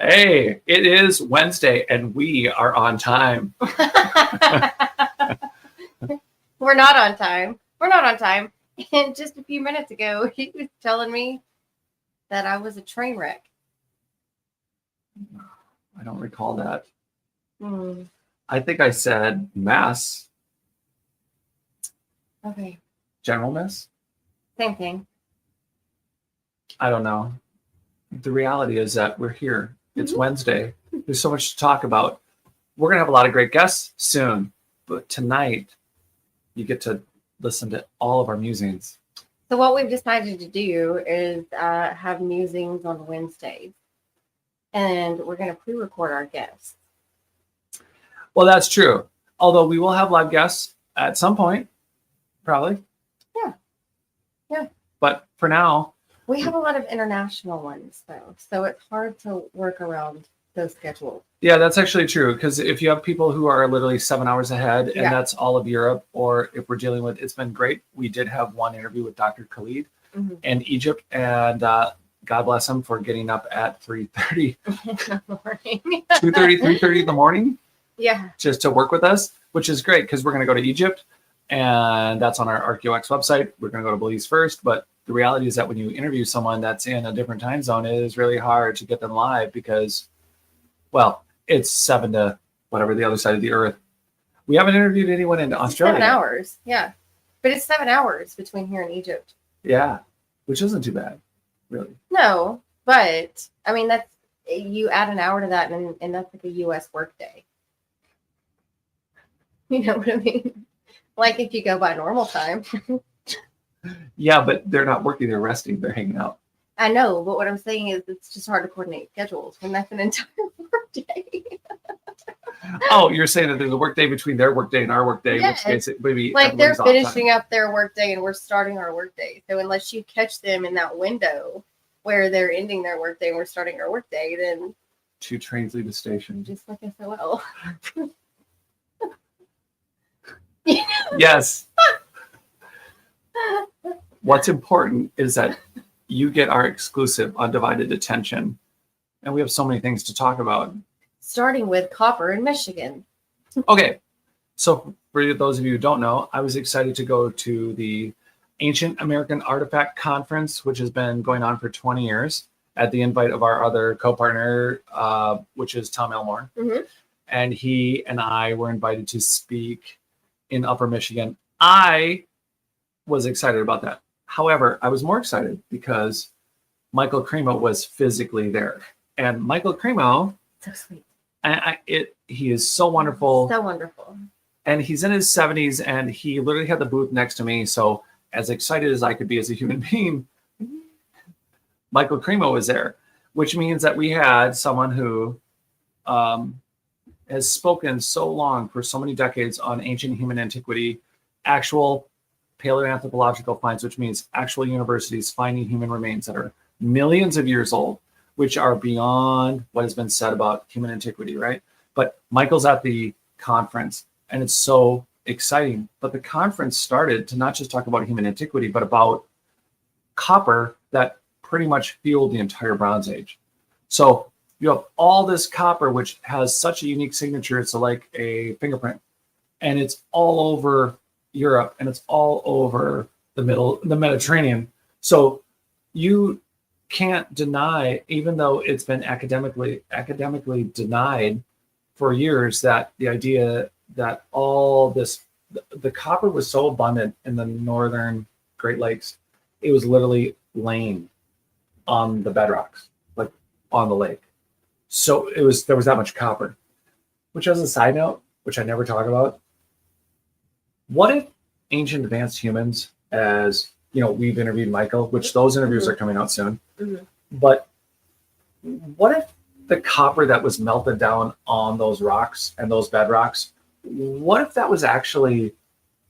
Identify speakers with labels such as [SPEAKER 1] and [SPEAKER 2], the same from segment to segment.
[SPEAKER 1] Hey, it is Wednesday and we are on time.
[SPEAKER 2] We're not on time. We're not on time. And just a few minutes ago, he was telling me that I was a train wreck.
[SPEAKER 1] I don't recall that.
[SPEAKER 2] Hmm.
[SPEAKER 1] I think I said mess,
[SPEAKER 2] Okay.
[SPEAKER 1] general mess.
[SPEAKER 2] Same thing.
[SPEAKER 1] I don't know. The reality is that we're here. It's
[SPEAKER 2] Mhm.
[SPEAKER 1] Wednesday. There's so much to talk about. We're going to have a lot of great guests soon. But tonight, you get to listen to all of our musings.
[SPEAKER 2] So what we've decided to do is have musings on Wednesdays. And we're going to pre-record our guests.
[SPEAKER 1] Well, that's true. Although we will have live guests at some point, probably.
[SPEAKER 2] Yeah.
[SPEAKER 1] But for now,
[SPEAKER 2] We have a lot of international ones, though. So it's hard to work around those schedules.
[SPEAKER 1] yeah, that's actually true. Because if you have people who are literally 7 hours ahead, and
[SPEAKER 2] Yeah.
[SPEAKER 1] that's all of Europe, or if we're dealing with, it's been great. We did have one interview with Dr. Khalid
[SPEAKER 2] Mhm.
[SPEAKER 1] in Egypt, and God bless him for getting up at 3:30,
[SPEAKER 2] In the morning.
[SPEAKER 1] 2:30, 3:30 in the morning
[SPEAKER 2] Yeah.
[SPEAKER 1] just to work with us, which is great because we're going to go to Egypt, and that's on our ArchaeoX website. We're going to go to Belize first, but the reality is that when you interview someone that's in a different time zone, it is really hard to get them live because, well, it's 7 to whatever the other side of the earth. We haven't interviewed anyone in Australia.
[SPEAKER 2] 7 hours. Yeah. But it's 7 hours between here and Egypt.
[SPEAKER 1] Yeah, which isn't too bad, really.
[SPEAKER 2] No, but I mean, that's you add an hour to that, and that's like a U.S. work day. You know what I mean? Like if you go by normal time.
[SPEAKER 1] Yeah, but they're not working, they're resting, they're hanging out.
[SPEAKER 2] I know, but what I'm saying is it's just hard to coordinate schedules when that's an entire work day.
[SPEAKER 1] Oh, you're saying that there's a work day between their work day and our work day,
[SPEAKER 2] Yes.
[SPEAKER 1] which case it maybe
[SPEAKER 2] Like they're
[SPEAKER 1] everyone's off time.
[SPEAKER 2] finishing up their work day and we're starting our work day. So unless you catch them in that window where they're ending their work day and we're starting our work day, then
[SPEAKER 1] 2 trains leave the station.
[SPEAKER 2] just like SOL.
[SPEAKER 1] Yes. What's important is that you get our exclusive undivided attention. And we have so many things to talk about.
[SPEAKER 2] Starting with copper in Michigan.
[SPEAKER 1] Okay. So for those of you who don't know, I was excited to go to the Ancient American Artifact Conference, which has been going on for 20 years at the invite of our other co-partner, which is Tom Elmore.
[SPEAKER 2] Mhm.
[SPEAKER 1] And he and I were invited to speak in Upper Michigan. I was excited about that. However, I was more excited because Michael Cremo was physically there. And Michael Cremo,
[SPEAKER 2] So sweet.
[SPEAKER 1] he is so wonderful.
[SPEAKER 2] So wonderful.
[SPEAKER 1] And he's in his 70s, and he literally had the booth next to me. So as excited as I could be as a human being, Michael Cremo was there, which means that we had someone who has spoken so long for so many decades on ancient human antiquity, actual paleoanthropological finds, which means actual universities finding human remains that are millions of years old, which are beyond what has been said about human antiquity, right? But Michael's at the conference, and it's so exciting. But the conference started to not just talk about human antiquity, but about copper that pretty much fueled the entire Bronze Age. So you have all this copper, which has such a unique signature. It's like a fingerprint, and it's all over Europe, and it's all over the Mediterranean. So you can't deny, even though it's been academically denied for years, that the idea that all this, the copper was so abundant in the northern Great Lakes, it was literally laying on the bedrocks, like on the lake. So there was that much copper. Which, as a side note, which I never talk about, what if ancient advanced humans, as you know, we've interviewed Michael, which those interviews are coming out soon.
[SPEAKER 2] Mhm.
[SPEAKER 1] But what if the copper that was melted down on those rocks and those bedrocks, what if that was actually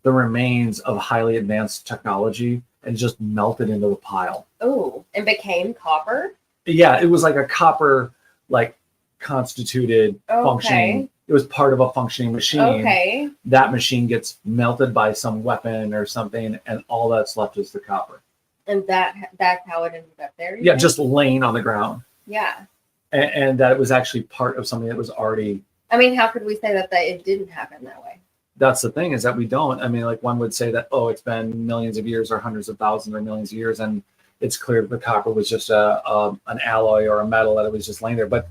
[SPEAKER 1] the remains of highly advanced technology and just melted into a pile?
[SPEAKER 2] Oh, and became copper?
[SPEAKER 1] Yeah, it was like a copper, like constituted functioning. It was part of a functioning machine.
[SPEAKER 2] Okay.
[SPEAKER 1] That machine gets melted by some weapon or something, and all that's left is the copper.
[SPEAKER 2] And that's how it ended up there?
[SPEAKER 1] Yeah, just laying on the ground.
[SPEAKER 2] Yeah.
[SPEAKER 1] and that it was actually part of something that was already.
[SPEAKER 2] I mean, how could we say that it didn't happen that way?
[SPEAKER 1] That's the thing, is that we don't. I mean, like, one would say that, oh, it's been millions of years or hundreds of thousands or millions of years, and it's clear that the copper was just an alloy or a metal, that it was just laying there. But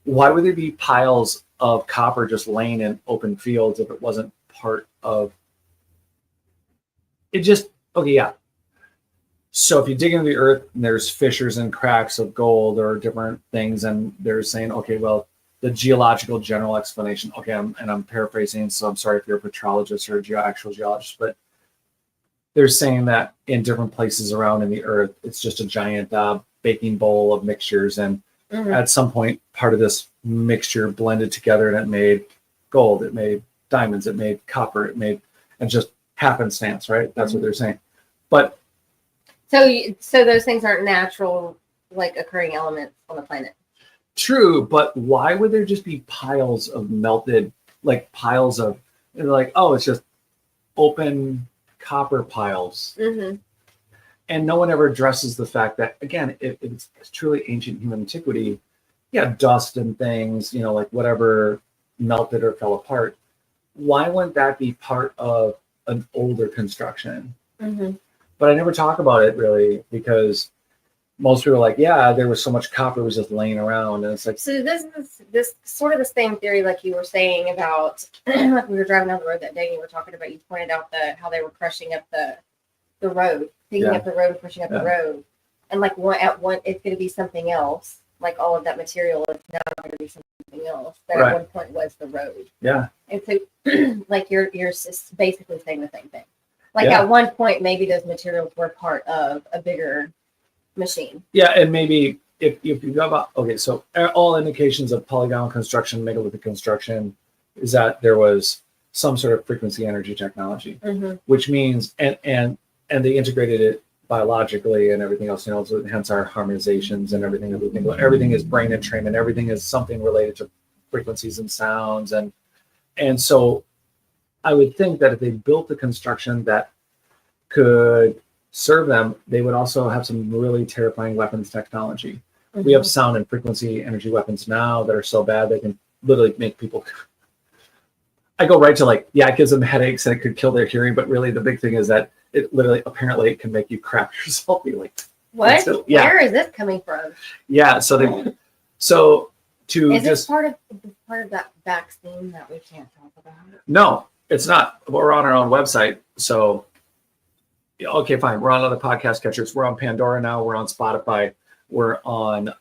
[SPEAKER 1] why would there be piles of copper just laying in open fields if it wasn't part of it? Just, okay, yeah. So if you dig into the earth and there's fissures and cracks of gold or different things, and they're saying, okay, well, the geological general explanation, okay, I'm paraphrasing, so I'm sorry if you're a petrologist or actual geologist, but they're saying that in different places around in the earth, it's just a giant baking bowl of mixtures, and at some point, part of this mixture blended together, and it made gold, it made diamonds, it made copper, it made, and just happenstance, right? That's what they're saying. But
[SPEAKER 2] so those things aren't natural, like, occurring elements on the planet.
[SPEAKER 1] True, but why would there just be piles of melted, like piles of, like, oh, it's just open copper piles. And no one ever addresses the fact that, again, if it's truly ancient human antiquity, yeah, dust and things, like whatever melted or fell apart. Why wouldn't that be part of an older construction? But I never talk about it really, because most people are like, yeah, there was so much copper was just laying around, and it's like.
[SPEAKER 2] So this is this sort of the same theory, like you were saying about, like we were driving down the road that day, and you were talking about, you pointed out how they were crushing up the road, digging up the road, and pushing up the road, and like it's going to be something else. Like all of that material is now going to be something else that at one point was the road.
[SPEAKER 1] Yeah.
[SPEAKER 2] And so, like you're basically saying the same thing. Like at one point, maybe those materials were part of a bigger machine. Yeah,
[SPEAKER 1] and maybe if you go about, okay, so all indications of polygonal construction, megalithic construction, is that there was some sort of frequency energy technology, which means and they integrated it biologically and everything else, so hence our harmonizations and everything. Everything is brain entrainment. Everything is something related to frequencies and sounds, and so I would think that if they built a construction that could serve them, they would also have some really terrifying weapons technology. We have sound and frequency energy weapons now that are so bad they can literally make people. I go right to like, yeah, it gives them headaches and it could kill their hearing, but really the big thing is that it literally, apparently, it can make you crap yourself. Be like,
[SPEAKER 2] what? Where is this coming from?
[SPEAKER 1] Yeah, so
[SPEAKER 2] is this part of that vaccine that we can't talk about?
[SPEAKER 1] No, it's not. We're on our own website, so. Okay, fine. We're on other podcast catchers. We're on Pandora now. We're on Spotify. We're on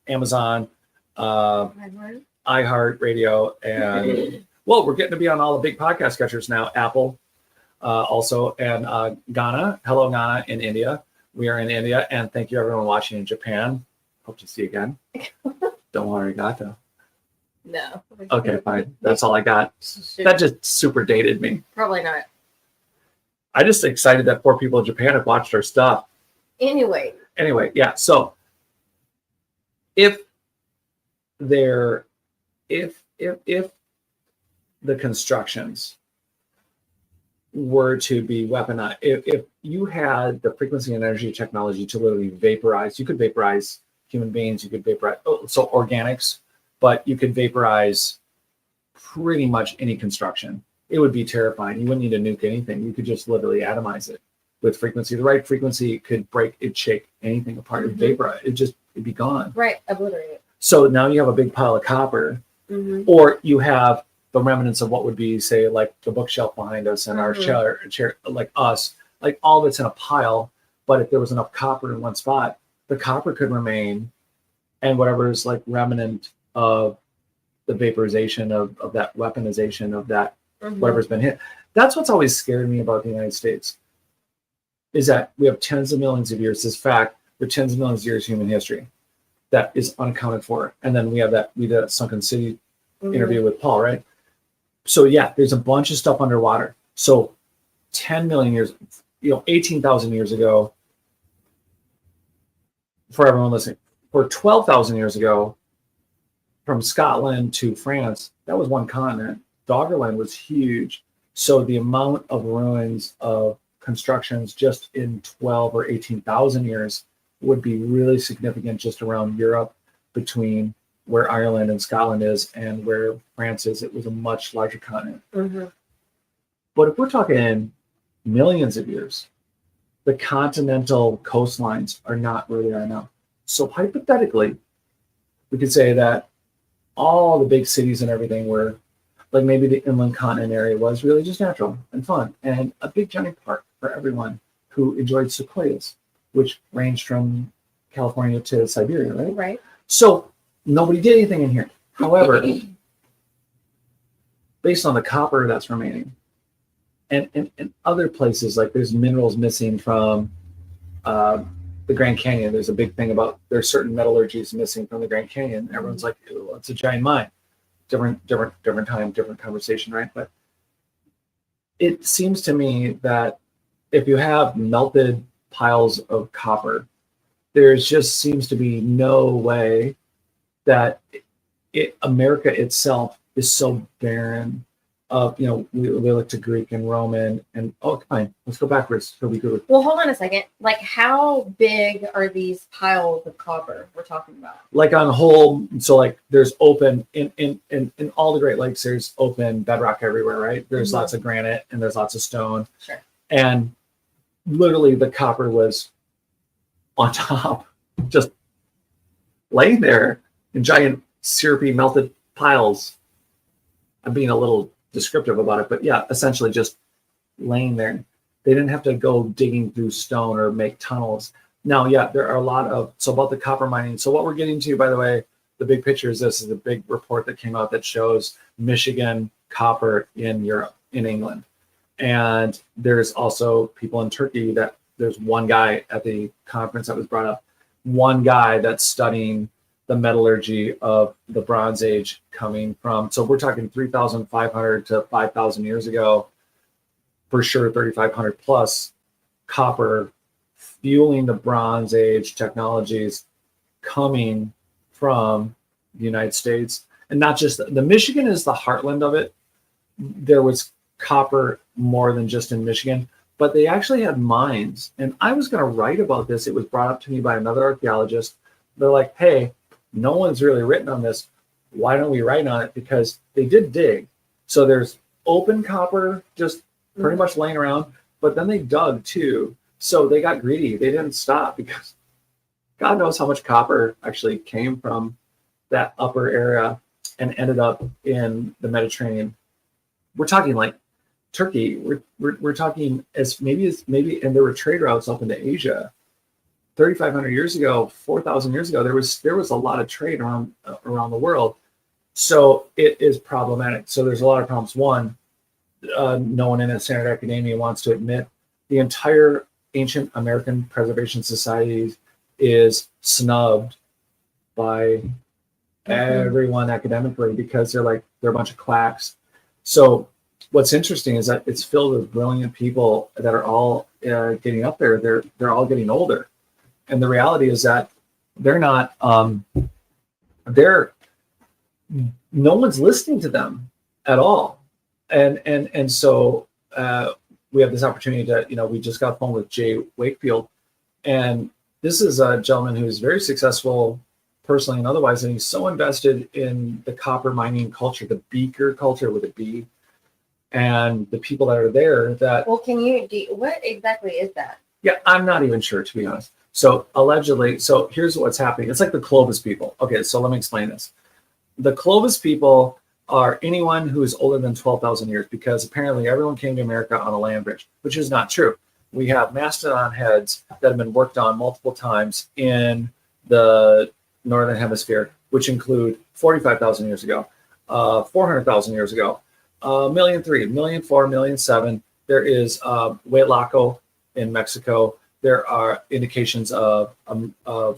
[SPEAKER 1] Amazon, iHeart Radio, and well, we're getting to be on all the big podcast catchers now. Apple, also, and Ghana. Hello, Ghana in India. We are in India, and thank you everyone watching in Japan. Hope to see you again. Don't worry, Gato.
[SPEAKER 2] No.
[SPEAKER 1] Okay, fine. That's all I got. That just super dated me.
[SPEAKER 2] Probably not.
[SPEAKER 1] I just excited that 4 people in Japan have watched our stuff.
[SPEAKER 2] Anyway,
[SPEAKER 1] yeah. So if the constructions were to be weaponized, if you had the frequency and energy technology to literally vaporize, you could vaporize human beings, you could vaporize organics, but you could vaporize pretty much any construction. It would be terrifying. You wouldn't need to nuke anything. You could just literally atomize it with frequency. The right frequency could shake anything apart. It'd vaporize. It'd be gone.
[SPEAKER 2] Right, obliterate it.
[SPEAKER 1] So now you have a big pile of copper, or you have the remnants of what would be, say, like the bookshelf behind us and our chair, like us, like all of it's in a pile. But if there was enough copper in one spot, the copper could remain, and whatever is like remnant of the vaporization of that weaponization of that. Whatever's been hit. That's what's always scared me about the United States, is that we have tens of millions of years. This fact, for tens of millions of years human history that is unaccounted for. And then we did that Sunken City interview with Paul, right? So yeah, there's a bunch of stuff underwater. So 10 million years, 18,000 years ago, for everyone listening, for 12,000 years ago, from Scotland to France, that was one continent. Doggerland was huge. So the amount of ruins of constructions just in 12 or 18,000 years would be really significant just around Europe, between where Ireland and Scotland is and where France is. It was a much larger continent.
[SPEAKER 2] Mm-hmm.
[SPEAKER 1] But if we're talking millions of years, the continental coastlines are not where they are now. So hypothetically, we could say that all the big cities and everything were like maybe the inland continent area was really just natural and fun and a big giant park for everyone who enjoyed sequoias, which ranged from California to Siberia, right?
[SPEAKER 2] Right.
[SPEAKER 1] So nobody did anything in here. However, based on the copper that's remaining, and other places, like there's minerals missing from the Grand Canyon. There's a big thing about there's certain metallurgies missing from the Grand Canyon. Everyone's like, "Ew, it's a giant mine." Different time, different conversation, right? But it seems to me that if you have melted piles of copper, there just seems to be no way that America itself is so barren of, we look to Greek and Roman and, fine, let's go backwards so we could.
[SPEAKER 2] Well, hold on a second. Like, how big are these piles of copper we're talking about?
[SPEAKER 1] Like on whole, so like there's open in all the Great Lakes, there's open bedrock everywhere, right? There's lots of granite and there's lots of stone.
[SPEAKER 2] Sure.
[SPEAKER 1] And literally the copper was on top, just laying there in giant syrupy melted piles. I'm being a little descriptive about it, but yeah, essentially just laying there. They didn't have to go digging through stone or make tunnels. Now, yeah, there are a lot of, so about the copper mining. So what we're getting to, by the way, the big picture is this is a big report that came out that shows Michigan copper in Europe, in England. And there's also people in Turkey that there's one guy at the conference that was brought up, one guy that's studying the metallurgy of the Bronze Age coming from, so we're talking 3,500 to 5,000 years ago, for sure 3,500 plus, copper fueling the Bronze Age technologies coming from the United States. And not just, the Michigan is the heartland of it. There was copper more than just in Michigan, but they actually had mines. And I was going to write about this. It was brought up to me by another archaeologist. They're like, hey, no one's really written on this. Why don't we write on it? Because they did dig. So there's open copper just pretty much laying around, but then they dug too. So they got greedy. They didn't stop because God knows how much copper actually came from that upper area and ended up in the Mediterranean. We're talking like Turkey. We're talking as maybe, and there were trade routes up into Asia. 3,500 years ago, 4,000 years ago, there was a lot of trade around the world. So it is problematic. So there's a lot of problems. One, no one in a standard academia wants to admit the entire ancient American Preservation Society is snubbed by everyone academically because they're a bunch of quacks. So what's interesting is that it's filled with brilliant people that are all getting up there. They're all getting older. And the reality is that they're not, no one's listening to them at all. And so we have this opportunity to, we just got a phone with Jay Wakefield. And this is a gentleman who's very successful personally and otherwise. And he's so invested in the copper mining culture, the beaker culture with a B, and the people that are there that.
[SPEAKER 2] Well, what exactly is that?
[SPEAKER 1] Yeah, I'm not even sure, to be honest. So allegedly, so here's what's happening. It's like the Clovis people. Okay, so let me explain this. The Clovis people are anyone who is older than 12,000 years because apparently everyone came to America on a land bridge, which is not true. We have mastodon heads that have been worked on multiple times in the Northern Hemisphere, which include 45,000 years ago, 400,000 years ago, 1,000,003, 1,000,004, 1,000,007. There is Huitlaco in Mexico. There are indications of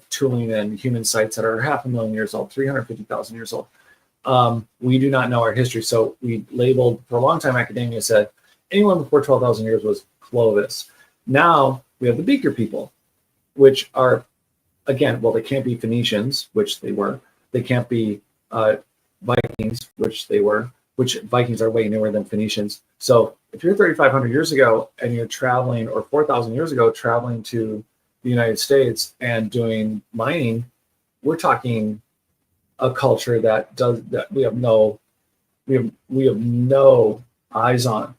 [SPEAKER 1] tooling and human sites that are 500,000 years old, 350,000 years old. We do not know our history. So we labeled, for a long time, academia said anyone before 12,000 years was Clovis. Now we have the Beaker people, which are, again, well, they can't be Phoenicians, which they were. They can't be Vikings, which they were, which Vikings are way newer than Phoenicians. So if you're 3,500 years ago and you're traveling, or 4,000 years ago, traveling to the United States and doing mining, we're talking a culture that does that we have no eyes on.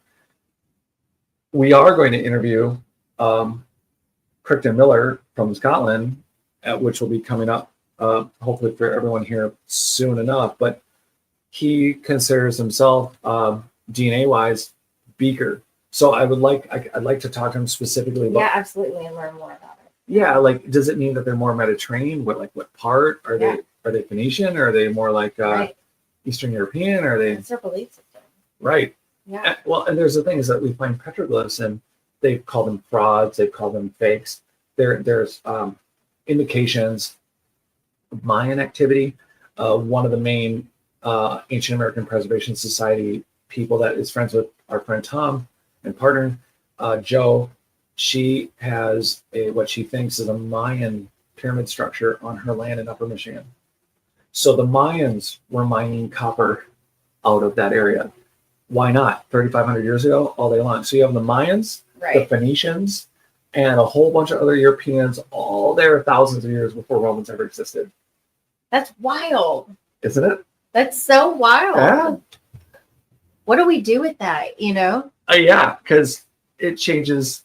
[SPEAKER 1] We are going to interview Crichton Miller from Scotland, which will be coming up hopefully for everyone here soon enough. But he considers himself DNA wise Beaker. So I'd like to talk to him specifically about.
[SPEAKER 2] Yeah, absolutely, and learn more about it.
[SPEAKER 1] Yeah, like does it mean that they're more Mediterranean? What part are
[SPEAKER 2] Yeah.
[SPEAKER 1] they Phoenician, or are they more like
[SPEAKER 2] Right.
[SPEAKER 1] Eastern European? Or are they
[SPEAKER 2] It's their belief system.
[SPEAKER 1] right?
[SPEAKER 2] Yeah.
[SPEAKER 1] Well, and there's the thing is that we find petroglyphs and they call them frauds, they call them fakes. There's indications of Mayan activity. One of the main Ancient American Preservation Society people that is friends with our friend Tom and partner Joe, she has what she thinks is a Mayan pyramid structure on her land in Upper Michigan. So the Mayans were mining copper out of that area. Why not? 3,500 years ago, all day long. So you have the Mayans, the
[SPEAKER 2] Right.
[SPEAKER 1] Phoenicians, and a whole bunch of other Europeans all there thousands of years before Romans ever existed.
[SPEAKER 2] That's wild.
[SPEAKER 1] Isn't it?
[SPEAKER 2] That's so wild.
[SPEAKER 1] Yeah.
[SPEAKER 2] What do we do with that?
[SPEAKER 1] Yeah, because it changes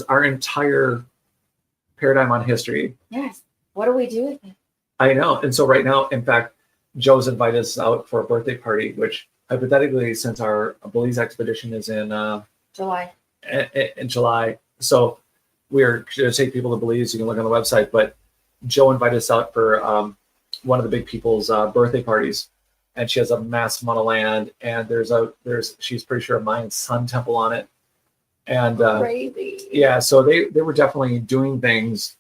[SPEAKER 1] our entire paradigm on history.
[SPEAKER 2] Yes. What do we do with it?
[SPEAKER 1] I know. And so right now, in fact, Joe's invited us out for a birthday party, which hypothetically, since our Belize expedition is in
[SPEAKER 2] July.
[SPEAKER 1] in July, so we're going to take people to Belize. You can look on the website, but Joe invited us out for one of the big people's birthday parties, and she has a massive amount of land, and she's pretty sure a Mayan sun temple on it, and
[SPEAKER 2] Crazy.
[SPEAKER 1] yeah, so they were definitely doing things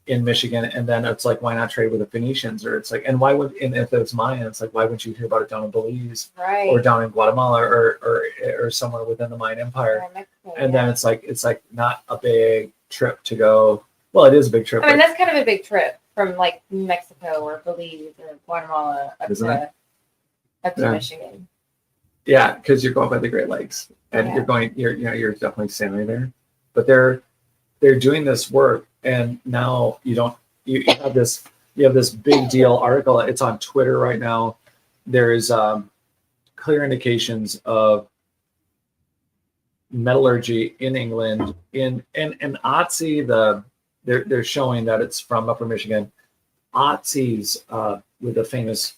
[SPEAKER 1] in Michigan, and then it's like, why not trade with the Phoenicians? Or it's like, and if it's Mayan, it's like, why wouldn't you hear about it down in Belize
[SPEAKER 2] Right.
[SPEAKER 1] or down in Guatemala or somewhere within the Mayan Empire?
[SPEAKER 2] Or Mexico,
[SPEAKER 1] And
[SPEAKER 2] yeah.
[SPEAKER 1] then it's like not a big trip to go. Well, it is a big trip.
[SPEAKER 2] I mean,
[SPEAKER 1] but
[SPEAKER 2] that's kind of a big trip from like Mexico or Belize or Guatemala up
[SPEAKER 1] Isn't
[SPEAKER 2] to
[SPEAKER 1] Yeah.
[SPEAKER 2] Michigan.
[SPEAKER 1] yeah, because you're going by the Great Lakes, and
[SPEAKER 2] Yeah.
[SPEAKER 1] you're definitely sailing there. But they're doing this work, and now you have this big deal article. It's on Twitter right now. There is clear indications of metallurgy in England in Otzi. They're showing that it's from Upper Michigan. Otzi's with the famous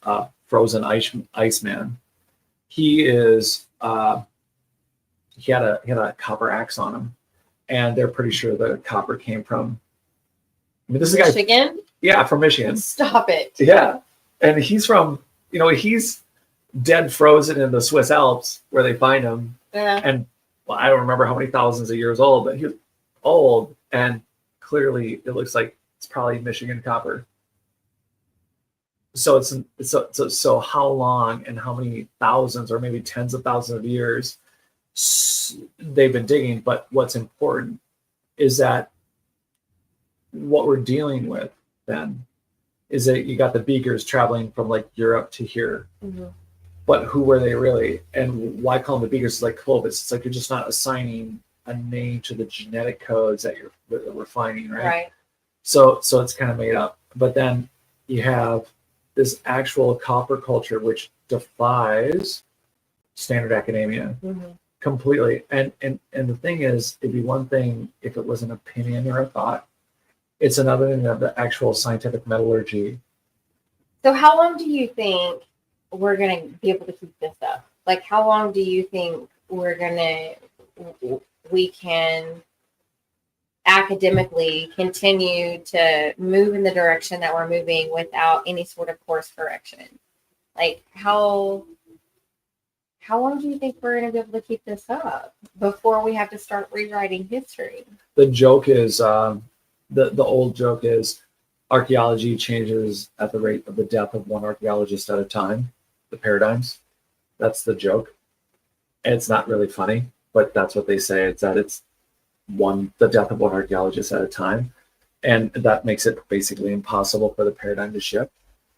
[SPEAKER 1] frozen Iceman. He is he had a copper axe on him, and they're pretty sure the copper came from. I mean, this is a guy.
[SPEAKER 2] Michigan?
[SPEAKER 1] Yeah, from Michigan.
[SPEAKER 2] Stop it.
[SPEAKER 1] Yeah, and he's from he's dead frozen in the Swiss Alps where they find him,
[SPEAKER 2] Yeah.
[SPEAKER 1] and well, I don't remember how many thousands of years old, but he was old, and clearly it looks like it's probably Michigan copper. So so how long and how many thousands or maybe tens of thousands of years they've been digging? But what's important is that what we're dealing with then is that you got the Beakers traveling from like Europe to here.
[SPEAKER 2] Mhm.
[SPEAKER 1] But who were they really? And why call them the Beakers? It's like Clovis. It's like you're just not assigning a name to the genetic codes that you're refining, right?
[SPEAKER 2] Right.
[SPEAKER 1] So it's kind of made up. But then you have this actual copper culture which defies standard academia
[SPEAKER 2] Mhm.
[SPEAKER 1] completely. And the thing is, it'd be one thing if it was an opinion or a thought. It's another thing of the actual scientific metallurgy.
[SPEAKER 2] So how long do you think we're going to be able to keep this up? Like, how long do you think we can academically continue to move in the direction that we're moving without any sort of course correction? Like, how long do you think we're going to be able to keep this up before we have to start rewriting history?
[SPEAKER 1] The joke is, the old joke is, archaeology changes at the rate of the death of one archaeologist at a time. The paradigms. That's the joke. And it's not really funny, but that's what they say. It's that it's the death of one archaeologist at a time. And that makes it basically impossible for the paradigm to shift.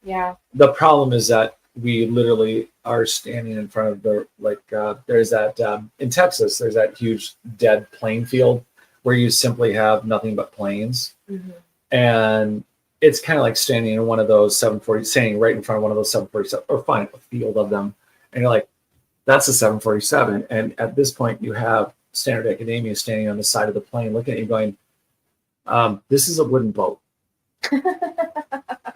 [SPEAKER 2] Yeah.
[SPEAKER 1] The problem is that we literally are standing in front of there's that, in Texas, there's that huge dead plain field where you simply have nothing but plains.
[SPEAKER 2] Mhm.
[SPEAKER 1] And it's kind of like standing in one of those 740, standing right in front of one of those 747, or fine, a field of them, and you're like, that's a 747. And at this point, you have standard academia standing on the side of the plane, looking at you, going, "This is a wooden boat."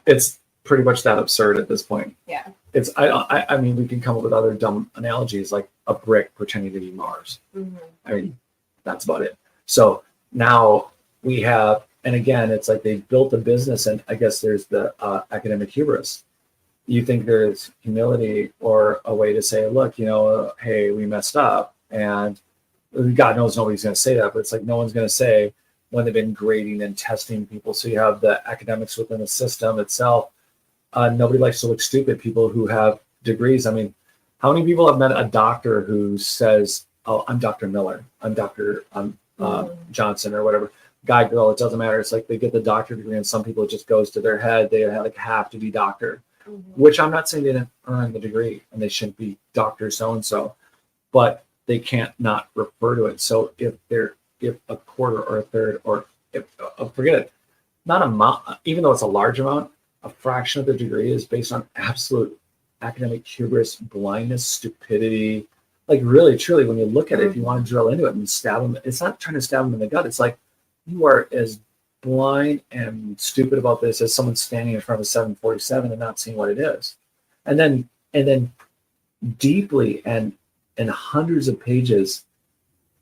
[SPEAKER 1] It's pretty much that absurd at this point.
[SPEAKER 2] Yeah.
[SPEAKER 1] It's I mean, we can come up with other dumb analogies like a brick pretending to be Mars.
[SPEAKER 2] Mm-hmm.
[SPEAKER 1] I mean, that's about it. So now we have, and again, it's like they built a business, and I guess there's the academic hubris. You think there's humility or a way to say, look, hey, we messed up, and God knows nobody's going to say that, but it's like no one's going to say when they've been grading and testing people. So you have the academics within the system itself. Nobody likes to look stupid. People who have degrees. I mean, how many people have met a doctor who says, "Oh, I'm Dr. Miller. I'm Dr. Johnson," or whatever. Guy, girl, it doesn't matter. It's like they get the doctor degree, and some people it just goes to their head. They have to be doctor. Mm-hmm. Which I'm not saying they didn't earn the degree and they shouldn't be Dr. So-and-so, but they can't not refer to it. So if a quarter or a third, or forget it, not amount, even though it's a large amount, a fraction of the degree is based on absolute academic hubris, blindness, stupidity. Like really, truly, when you look at it, if you want to drill into it and stab them, it's not trying to stab them in the gut. It's like you are as blind and stupid about this as someone standing in front of a 747 and not seeing what it is. And then deeply and in hundreds of pages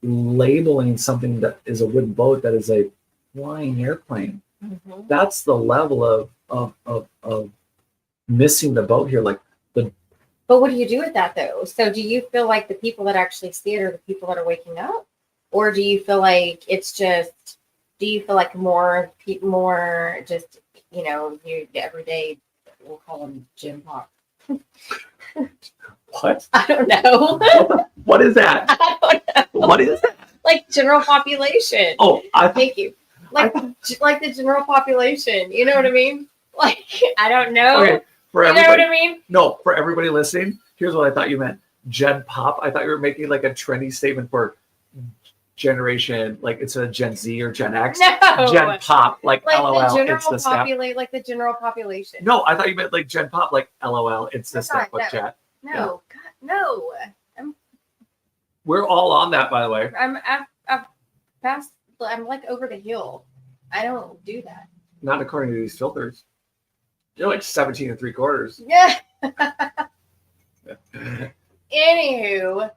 [SPEAKER 1] labeling something that is a wooden boat that is a flying airplane. Mm-hmm. That's the level of missing the boat here.
[SPEAKER 2] But what do you do with that though? So do you feel like the people that actually see it are the people that are waking up? Or do you feel like it's just, do you feel like more just, you everyday, we'll call them gym pop.
[SPEAKER 1] What?
[SPEAKER 2] I don't know.
[SPEAKER 1] What is that?
[SPEAKER 2] I don't know.
[SPEAKER 1] What is that?
[SPEAKER 2] Like general population.
[SPEAKER 1] Oh,
[SPEAKER 2] thank you. Like the general population. You know what I mean? Like, I don't know.
[SPEAKER 1] Okay, for
[SPEAKER 2] you
[SPEAKER 1] everybody,
[SPEAKER 2] know what I mean?
[SPEAKER 1] No, for everybody listening, here's what I thought you meant. Gen Pop. I thought you were making like a trendy statement for generation, like it's a Gen Z or Gen X.
[SPEAKER 2] No.
[SPEAKER 1] Gen Pop, like LOL.
[SPEAKER 2] The general
[SPEAKER 1] it's the snap.
[SPEAKER 2] Like the general population.
[SPEAKER 1] No, I thought you meant like Gen Pop, like LOL. It's the Snapbook chat.
[SPEAKER 2] No, yeah. God, no.
[SPEAKER 1] We're all on that, by the way.
[SPEAKER 2] I've passed. I'm like over the hill. I don't do that.
[SPEAKER 1] Not according to these filters. You're like 17 3/4.
[SPEAKER 2] Yeah. Anywho, what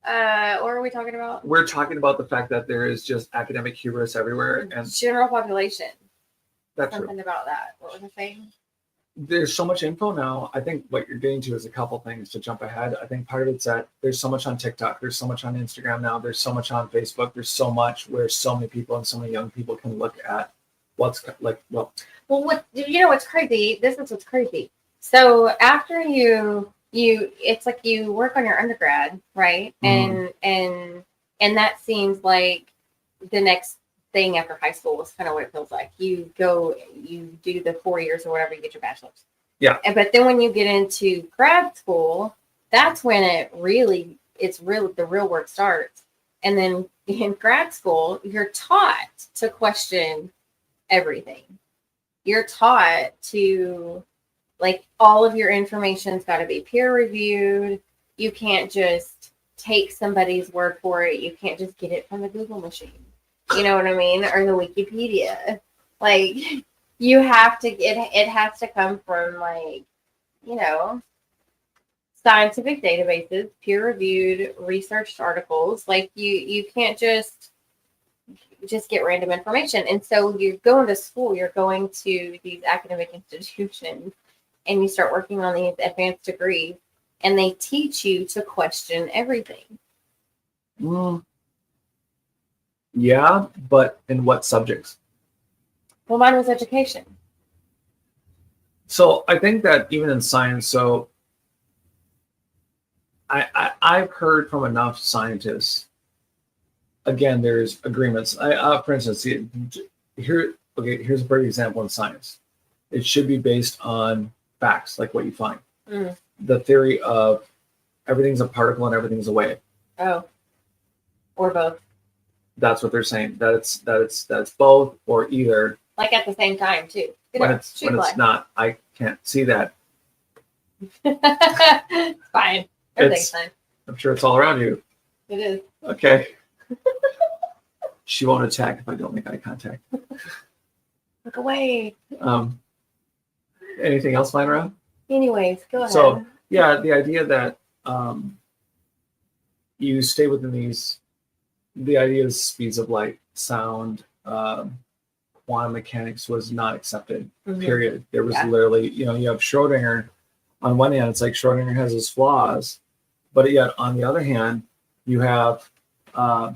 [SPEAKER 2] are we talking about?
[SPEAKER 1] We're talking about the fact that there is just academic hubris everywhere and
[SPEAKER 2] general population.
[SPEAKER 1] That's
[SPEAKER 2] something
[SPEAKER 1] true.
[SPEAKER 2] About that. What was I saying?
[SPEAKER 1] There's so much info now. I think what you're getting to is a couple things to jump ahead. I think part of it's that there's so much on TikTok. There's so much on Instagram now. There's so much on Facebook. There's so much where so many people and so many young people can look at what's like, well,
[SPEAKER 2] what's crazy? This is what's crazy. So after you it's like you work on your undergrad, right? Mm-hmm. And that seems like the next thing after high school is kind of what it feels like. You do the 4 years or whatever, you get your bachelor's.
[SPEAKER 1] Yeah.
[SPEAKER 2] But then when you get into grad school, that's when the real work starts. And then in grad school, you're taught to question everything. You're taught to, like, all of your information's got to be peer reviewed. You can't just take somebody's word for it. You can't just get it from the Google machine. You know what I mean? Or the Wikipedia. Like, you have to, it has to come from, like, scientific databases, peer-reviewed, researched articles. Like, you can't just get random information. And so you're going to school, you're going to these academic institutions, and you start working on these advanced degrees, and they teach you to question everything.
[SPEAKER 1] Mm. Yeah, but in what subjects?
[SPEAKER 2] Well, mine was education.
[SPEAKER 1] So I think that even in science, so I've heard from enough scientists. Again, there's agreements. For instance, here's a great example in science. It should be based on facts, like what you find. Mm. The theory of everything's a particle and everything's a wave.
[SPEAKER 2] Oh, or both.
[SPEAKER 1] That's what they're saying. That it's both or either.
[SPEAKER 2] Like at the same time too.
[SPEAKER 1] When it's not, I can't see that.
[SPEAKER 2] It's fine. Everything's fine.
[SPEAKER 1] I'm sure it's all around you.
[SPEAKER 2] It is.
[SPEAKER 1] Okay. She won't attack if I don't make eye contact.
[SPEAKER 2] Look away.
[SPEAKER 1] Anything else lying around?
[SPEAKER 2] Anyways, go ahead.
[SPEAKER 1] So yeah, the idea that you stay within these, the idea of speeds of light, sound, quantum mechanics was not accepted. Period. There was literally, you have Schrodinger. On one hand, it's like Schrodinger has his flaws, but yet on the other hand, you have a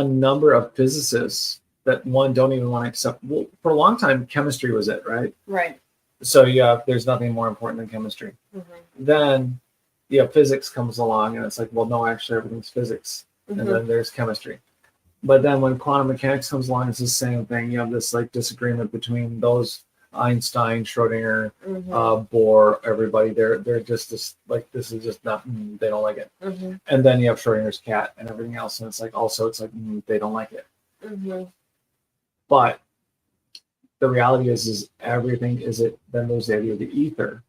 [SPEAKER 1] number of physicists that don't even want to accept. Well, for a long time, chemistry was it, right?
[SPEAKER 2] Right.
[SPEAKER 1] So there's nothing more important than chemistry. Then physics comes along and it's like, well, no, actually everything's physics. And then there's chemistry. But then when quantum mechanics comes along, it's the same thing. You have this like disagreement between those Einstein, Schrodinger, Bohr, everybody. They're just this, like, this is just not, they don't like it. And then you have Schrodinger's cat and everything else. And it's like, also, it's like, they don't like it. But the reality is everything is it. Then there's the idea of the ether,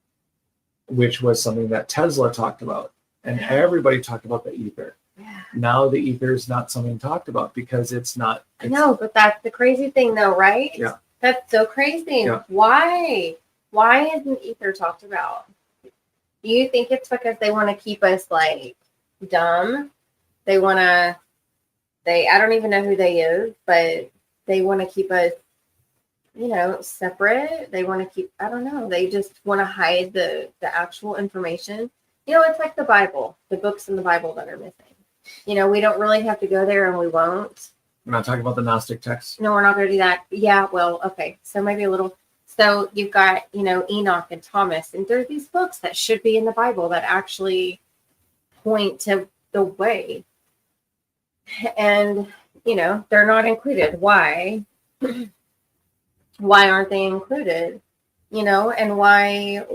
[SPEAKER 1] which was something that Tesla talked about. And everybody talked about the ether.
[SPEAKER 2] Yeah.
[SPEAKER 1] Now the ether is not something talked about because it's not.
[SPEAKER 2] I know, but that's the crazy thing though, right?
[SPEAKER 1] Yeah.
[SPEAKER 2] That's so crazy.
[SPEAKER 1] Yeah.
[SPEAKER 2] Why isn't ether talked about? Do you think it's because they want to keep us like dumb? I don't even know who they is, but they want to keep us, separate. They want to keep, I don't know. They just want to hide the actual information. It's like the Bible, the books in the Bible that are missing. We don't really have to go there and we won't.
[SPEAKER 1] We're not talking about the Gnostic texts.
[SPEAKER 2] No, we're not going to do that. Yeah, well, okay. So maybe a little. So you've got, Enoch and Thomas, and there's these books that should be in the Bible that actually point to the way. And, they're not included. Why? Why aren't they included? And why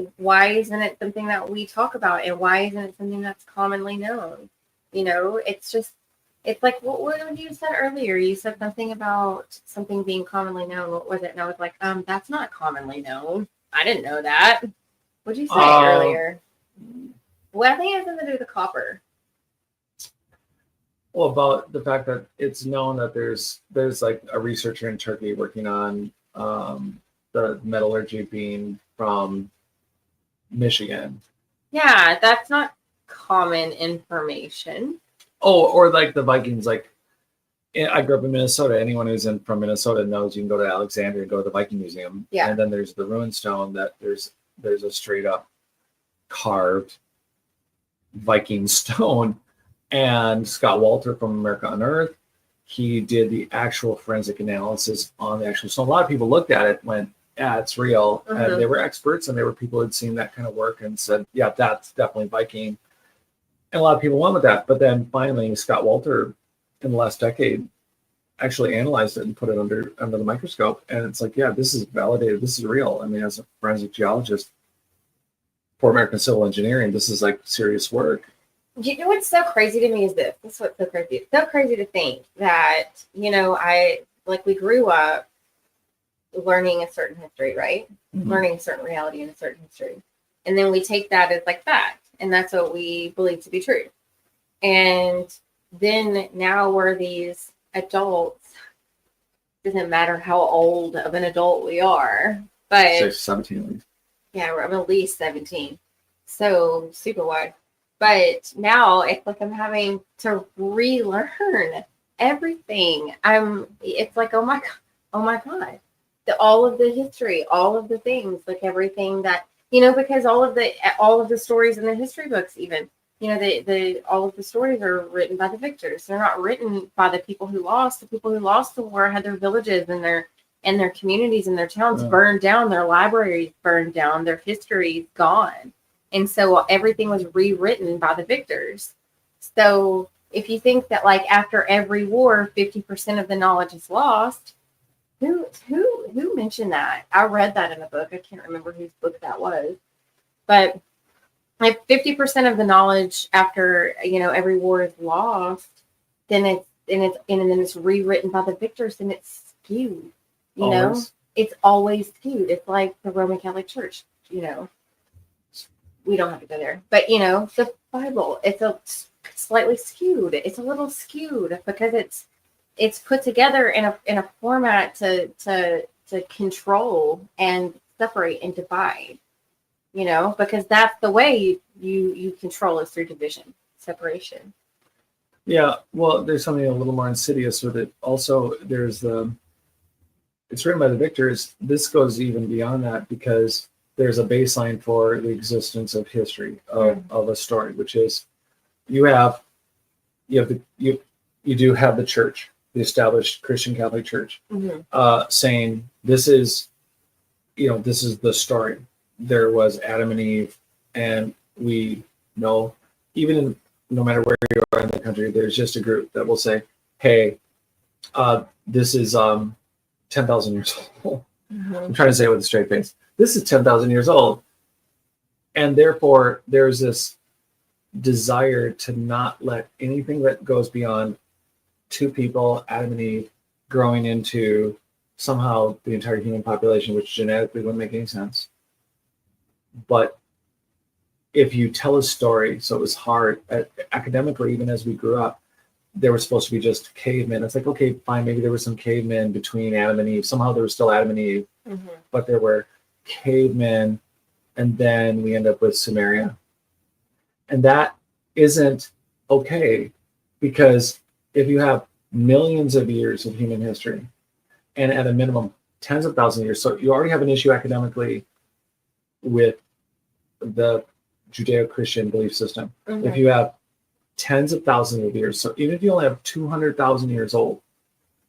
[SPEAKER 2] isn't it something that we talk about? And why isn't it something that's commonly known? It's like what you said earlier. You said something about something being commonly known. What was it? And I was like, that's not commonly known. I didn't know that. What did you say earlier? Well, I think it has something to do with the copper.
[SPEAKER 1] Well, about the fact that it's known that there's like a researcher in Turkey working on the metallurgy being from Michigan.
[SPEAKER 2] Yeah, that's not common information.
[SPEAKER 1] Oh, or like the Vikings, like I grew up in Minnesota. Anyone who's from Minnesota knows you can go to Alexandria and go to the Viking Museum.
[SPEAKER 2] Yeah.
[SPEAKER 1] And then there's the rune stone that there's a straight up carved Viking stone. And Scott Walter from America Unearthed, he did the actual forensic analysis on the actual stone. A lot of people looked at it, went, yeah, it's real. And they were experts and they were people who had seen that kind of work and said, yeah, that's definitely Viking. And a lot of people went with that. But then finally, Scott Walter, in the last decade, actually analyzed it and put it under the microscope. And it's like, yeah, this is validated. This is real. I mean, as a forensic geologist for American Civil Engineering, this is like serious work.
[SPEAKER 2] You know what's so crazy to me is this. This is what's so crazy. It's so crazy to think that, we grew up learning a certain history, right? Learning a certain reality and a certain history. And then we take that as like fact. And that's what we believe to be true. And then now we're these adults. Doesn't matter how old of an adult we are. But
[SPEAKER 1] 17 at least.
[SPEAKER 2] Yeah, I'm at least 17. So super wide. But now it's like I'm having to relearn everything. It's like, oh my God. All of the history, all of the things, like everything that, because all of the stories in the history books, even, all of the stories are written by the victors. They're not written by the people who lost. The people who lost the war had their villages and their communities and their towns burned down, their libraries burned down, their history gone. And so everything was rewritten by the victors. So if you think that like after every war, 50% of the knowledge is lost, who mentioned that? I read that in a book. I can't remember whose book that was. But if 50% of the knowledge after, every war is lost, then it's rewritten by the victors and it's skewed. You know,
[SPEAKER 1] Always.
[SPEAKER 2] it's always skewed. It's like the Roman Catholic Church, we don't have to go there, but the Bible, it's a slightly skewed. It's a little skewed because it's put together in a format to control and separate and divide, because that's the way you control is through division, separation.
[SPEAKER 1] Yeah, well, there's something a little more insidious with it. Also, it's written by the victors. This goes even beyond that because there's a baseline for the existence of history of a story, which is you do have the church, the established Christian Catholic Church, saying this is the story. There was Adam and Eve, and we know no matter where you are in the country, there's just a group that will say, hey, this is 10,000 years old. I'm trying to say it with a straight face. This is 10,000 years old. And therefore, there's this desire to not let anything that goes beyond two people, Adam and Eve, growing into somehow the entire human population, which genetically wouldn't make any sense. But if you tell a story, so it was hard, academically, even as we grew up, there were supposed to be just cavemen. It's like, okay, fine, maybe there were some cavemen between Adam and Eve. Somehow there was still Adam and Eve, but there were cavemen, and then we end up with Samaria. And that isn't okay, because if you have millions of years of human history, and at a minimum tens of thousands of years, so you already have an issue academically with the Judeo-Christian belief system. If you have tens of thousands of years, so even if you only have 200,000 years old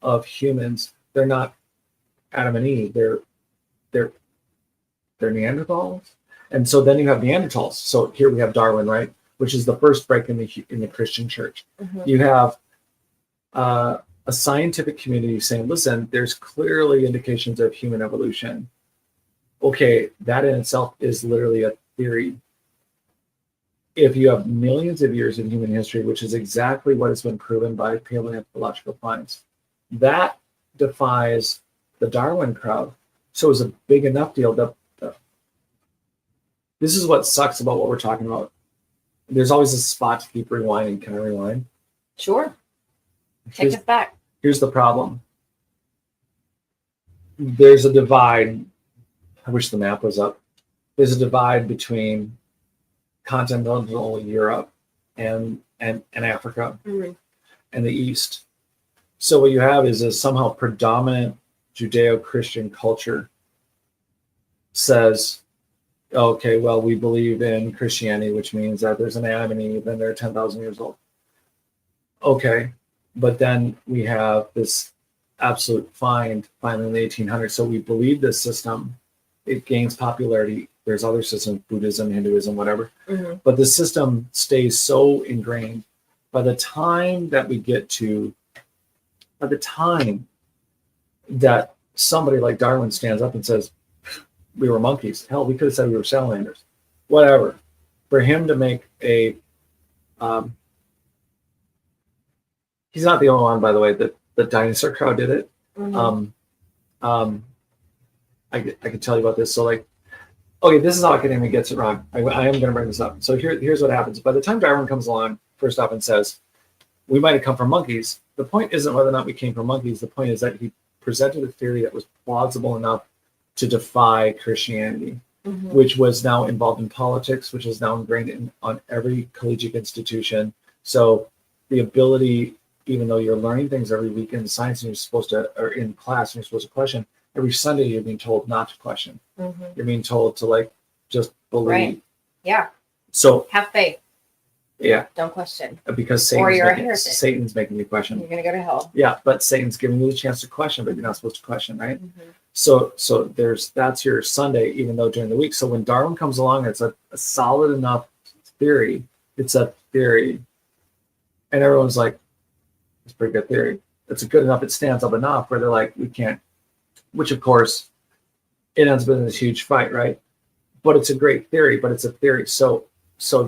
[SPEAKER 1] of humans, they're not Adam and Eve, they're Neanderthals. And so then you have Neanderthals. So here we have Darwin, right, which is the first break in the Christian church. You have a scientific community saying, listen, there's clearly indications of human evolution. Okay, that in itself is literally a theory. If you have millions of years in human history, which is exactly what has been proven by paleoanthropological finds, that defies the Darwin crowd. So it's a big enough deal that this is what sucks about what we're talking about. There's always a spot to keep rewinding. Can I rewind?
[SPEAKER 2] Sure. Take us back.
[SPEAKER 1] Here's the problem. There's a divide. I wish the map was up. There's a divide between continental Europe and Africa and the East. So what you have is a somehow predominant Judeo-Christian culture says, okay, well, we believe in Christianity, which means that there's an Adam and Eve and they're 10,000 years old. Okay, but then we have this absolute find finally in the 1800s. So we believe this system, it gains popularity. There's other systems, Buddhism, Hinduism, whatever. But the system stays so ingrained. By the time that somebody like Darwin stands up and says, we were monkeys. Hell, we could have said we were salamanders. Whatever. For him to make a... he's not the only one, by the way, that the dinosaur crowd did it. I could tell you about this. So okay, this is how academia gets it wrong. I am going to bring this up. So here's what happens. By the time Darwin comes along, first off, and says, we might have come from monkeys, the point isn't whether or not we came from monkeys. The point is that he presented a theory that was plausible enough to defy Christianity, which was now involved in politics, which is now ingrained on every collegiate institution. So the ability, even though you're learning things every week in science and you're supposed to, or in class and you're supposed to question, every Sunday you're being told not to question. You're being told to just believe.
[SPEAKER 2] Right. Yeah.
[SPEAKER 1] So
[SPEAKER 2] have faith.
[SPEAKER 1] Yeah.
[SPEAKER 2] Don't question.
[SPEAKER 1] Because Satan's making you question.
[SPEAKER 2] You're going to go to hell.
[SPEAKER 1] Yeah, but Satan's giving you the chance to question, but you're not supposed to question, right? So that's your Sunday, even though during the week. So when Darwin comes along, it's a solid enough theory. It's a theory. And everyone's like, it's a pretty good theory. It's a good enough, it stands up enough where they're like, we can't, which of course it ends up in this huge fight, right? But it's a great theory, but it's a theory. So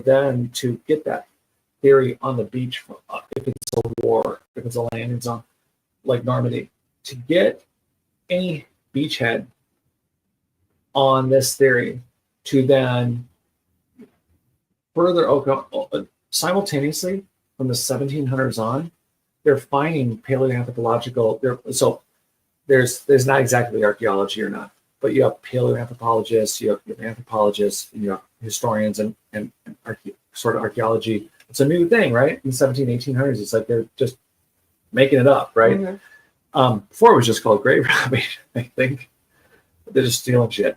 [SPEAKER 1] then to get that theory on the beach, if it's a war, if it's a landing zone like Normandy, to get any beachhead on this theory to then further simultaneously from the 1700s on, they're finding paleoanthropological. So there's not exactly archaeology or not, but you have paleoanthropologists, you have anthropologists, you have historians, and sort of archaeology. It's a new thing, right? In the 1800s, it's like they're just making it up, right?
[SPEAKER 2] Mm-hmm.
[SPEAKER 1] Before it was just called grave robbing, I think. They're just stealing shit.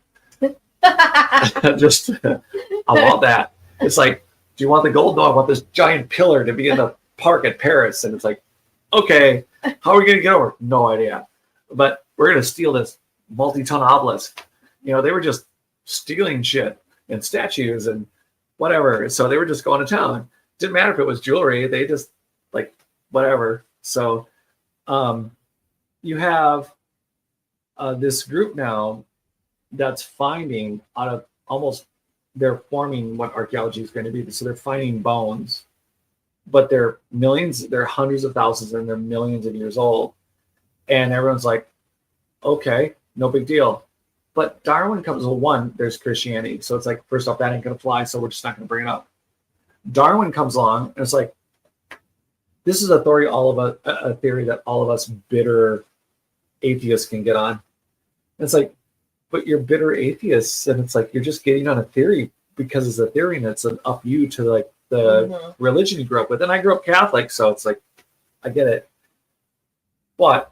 [SPEAKER 1] Just, I want that. It's like, do you want the gold? No, I want this giant pillar to be in the park at Paris. And it's like, okay, how are we going to get over? No idea. But we're going to steal this multi-ton obelisk. You know, they were just stealing shit and statues and whatever. So they were just going to town. Didn't matter if it was jewelry. They just like whatever. So you have this group now that's finding out of almost, they're forming what archaeology is going to be. So they're finding bones, but they're millions, they're hundreds of thousands, and they're millions of years old. And everyone's like, okay, no big deal. But Darwin comes, well, one, there's Christianity. So it's like, first off, that ain't going to fly. So we're just not going to bring it up. Darwin comes along and it's like, this is a theory, a theory that all of us bitter atheists can get on. And it's like, but you're bitter atheists, and it's like you're just getting on a theory because it's a theory, and it's an up you to like the religion you grew up with. And I grew up Catholic, so it's like I get it. But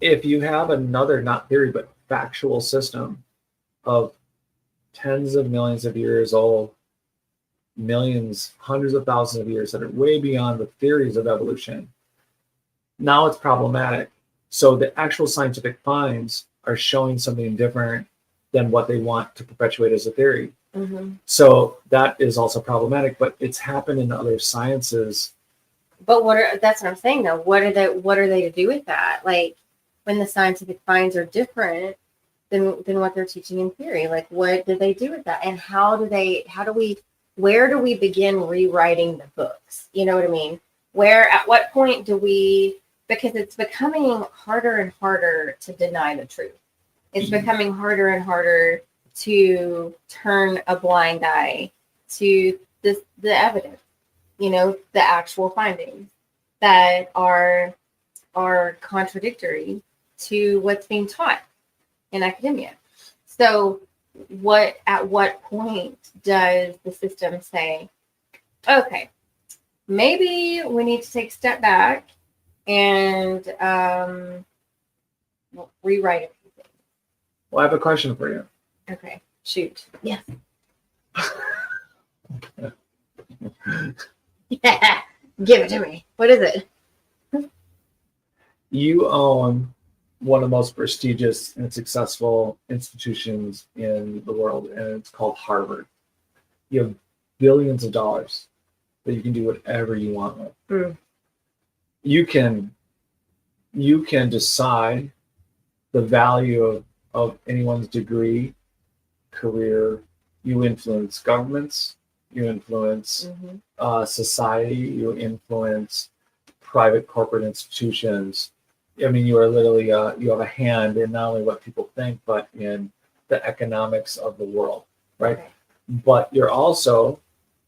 [SPEAKER 1] if you have another, not theory, but factual system of tens of millions of years old, millions, hundreds of thousands of years that are way beyond the theories of evolution, now it's problematic. So the actual scientific finds are showing something different than what they want to perpetuate as a theory. So that is also problematic, but it's happened in other sciences.
[SPEAKER 2] But that's what I'm saying though. What are they to do with that? Like when the scientific finds are different than what they're teaching in theory, like what do they do with that? And where do we begin rewriting the books? You know what I mean? At what point do we, because it's becoming harder and harder to deny the truth. It's becoming harder and harder to turn a blind eye to the evidence, the actual findings that are contradictory to what's being taught in academia. So at what point does the system say, okay, maybe we need to take a step back and rewrite a few things?
[SPEAKER 1] Well, I have a question for you.
[SPEAKER 2] Okay, shoot. Yes. Yeah, give it to me. What is it?
[SPEAKER 1] You own one of the most prestigious and successful institutions in the world, and it's called Harvard. You have billions of dollars that you can do whatever you want with. You can decide the value of anyone's degree, career. You influence governments, you influence society, you influence private corporate institutions. I mean, you are literally you have a hand in not only what people think, but in the economics of the world, right? Okay. But you're also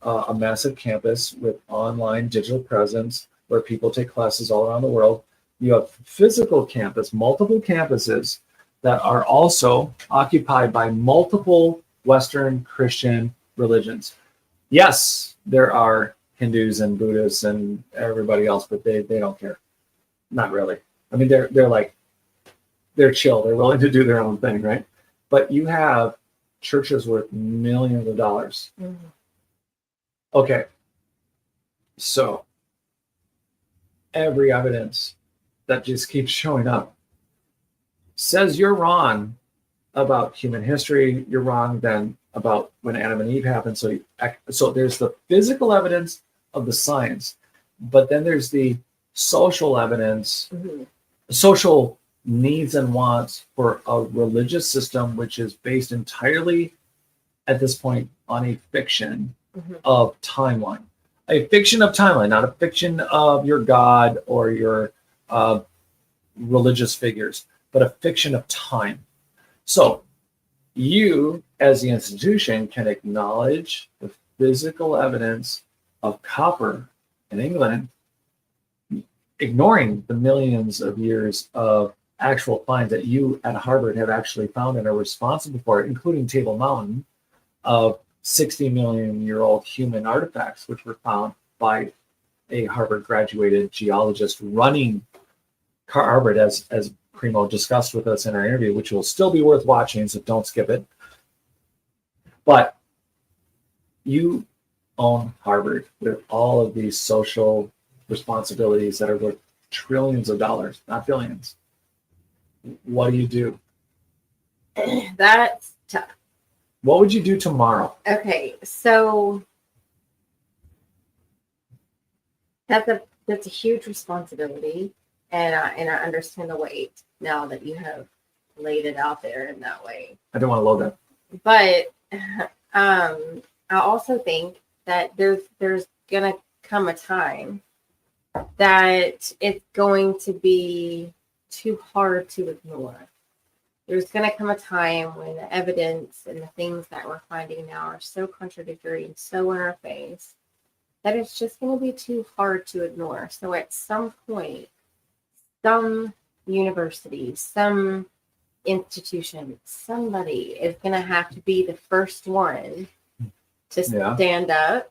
[SPEAKER 1] a massive campus with online digital presence where people take classes all around the world. You have physical campus, multiple campuses that are also occupied by multiple Western Christian religions. Yes, there are Hindus and Buddhists and everybody else, but they don't care. Not really. I mean, they're chill. They're willing to do their own thing, right? But you have churches worth millions of dollars. Okay. So every evidence that just keeps showing up says you're wrong about human history. You're wrong then about when Adam and Eve happened. So there's the physical evidence of the science, but then there's the social evidence, social needs and wants for a religious system, which is based entirely at this point on a fiction of timeline. A fiction of timeline, not a fiction of your God or your religious figures, but a fiction of time. So you, as the institution, can acknowledge the physical evidence of copper in England, ignoring the millions of years of actual finds that you at Harvard have actually found and are responsible for, including Table Mountain, of 60 million year old human artifacts, which were found by a Harvard graduated geologist running Harvard, as Primo discussed with us in our interview, which will still be worth watching, so don't skip it. But you own Harvard with all of these social responsibilities that are worth trillions of dollars, not billions. What do you do?
[SPEAKER 2] That's tough.
[SPEAKER 1] What would you do tomorrow?
[SPEAKER 2] Okay, so that's a huge responsibility, and I understand the weight now that you have laid it out there in that way.
[SPEAKER 1] I don't want to load that.
[SPEAKER 2] But I also think that there's gonna come a time that it's going to be too hard to ignore. There's going to come a time when the evidence and the things that we're finding now are so contradictory and so in our face that it's just going to be too hard to ignore. So at some point, some university, some institution, somebody is going to have to be the first one to stand up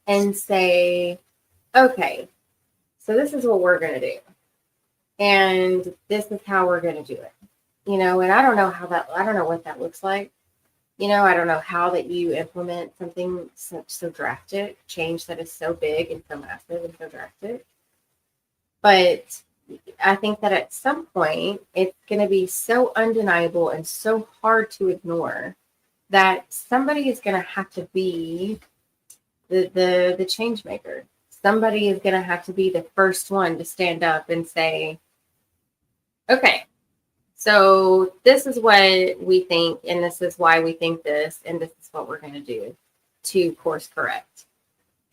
[SPEAKER 2] and say, okay, so this is what we're going to do. And this is how we're going to do it. And I don't know what that looks like. I don't know how that you implement something so drastic, change that is so big and so massive and so drastic. But I think that at some point, it's going to be so undeniable and so hard to ignore that somebody is going to have to be the change maker. Somebody is going to have to be the first one to stand up and say, okay, so this is what we think, and this is why we think this, and this is what we're going to do to course correct.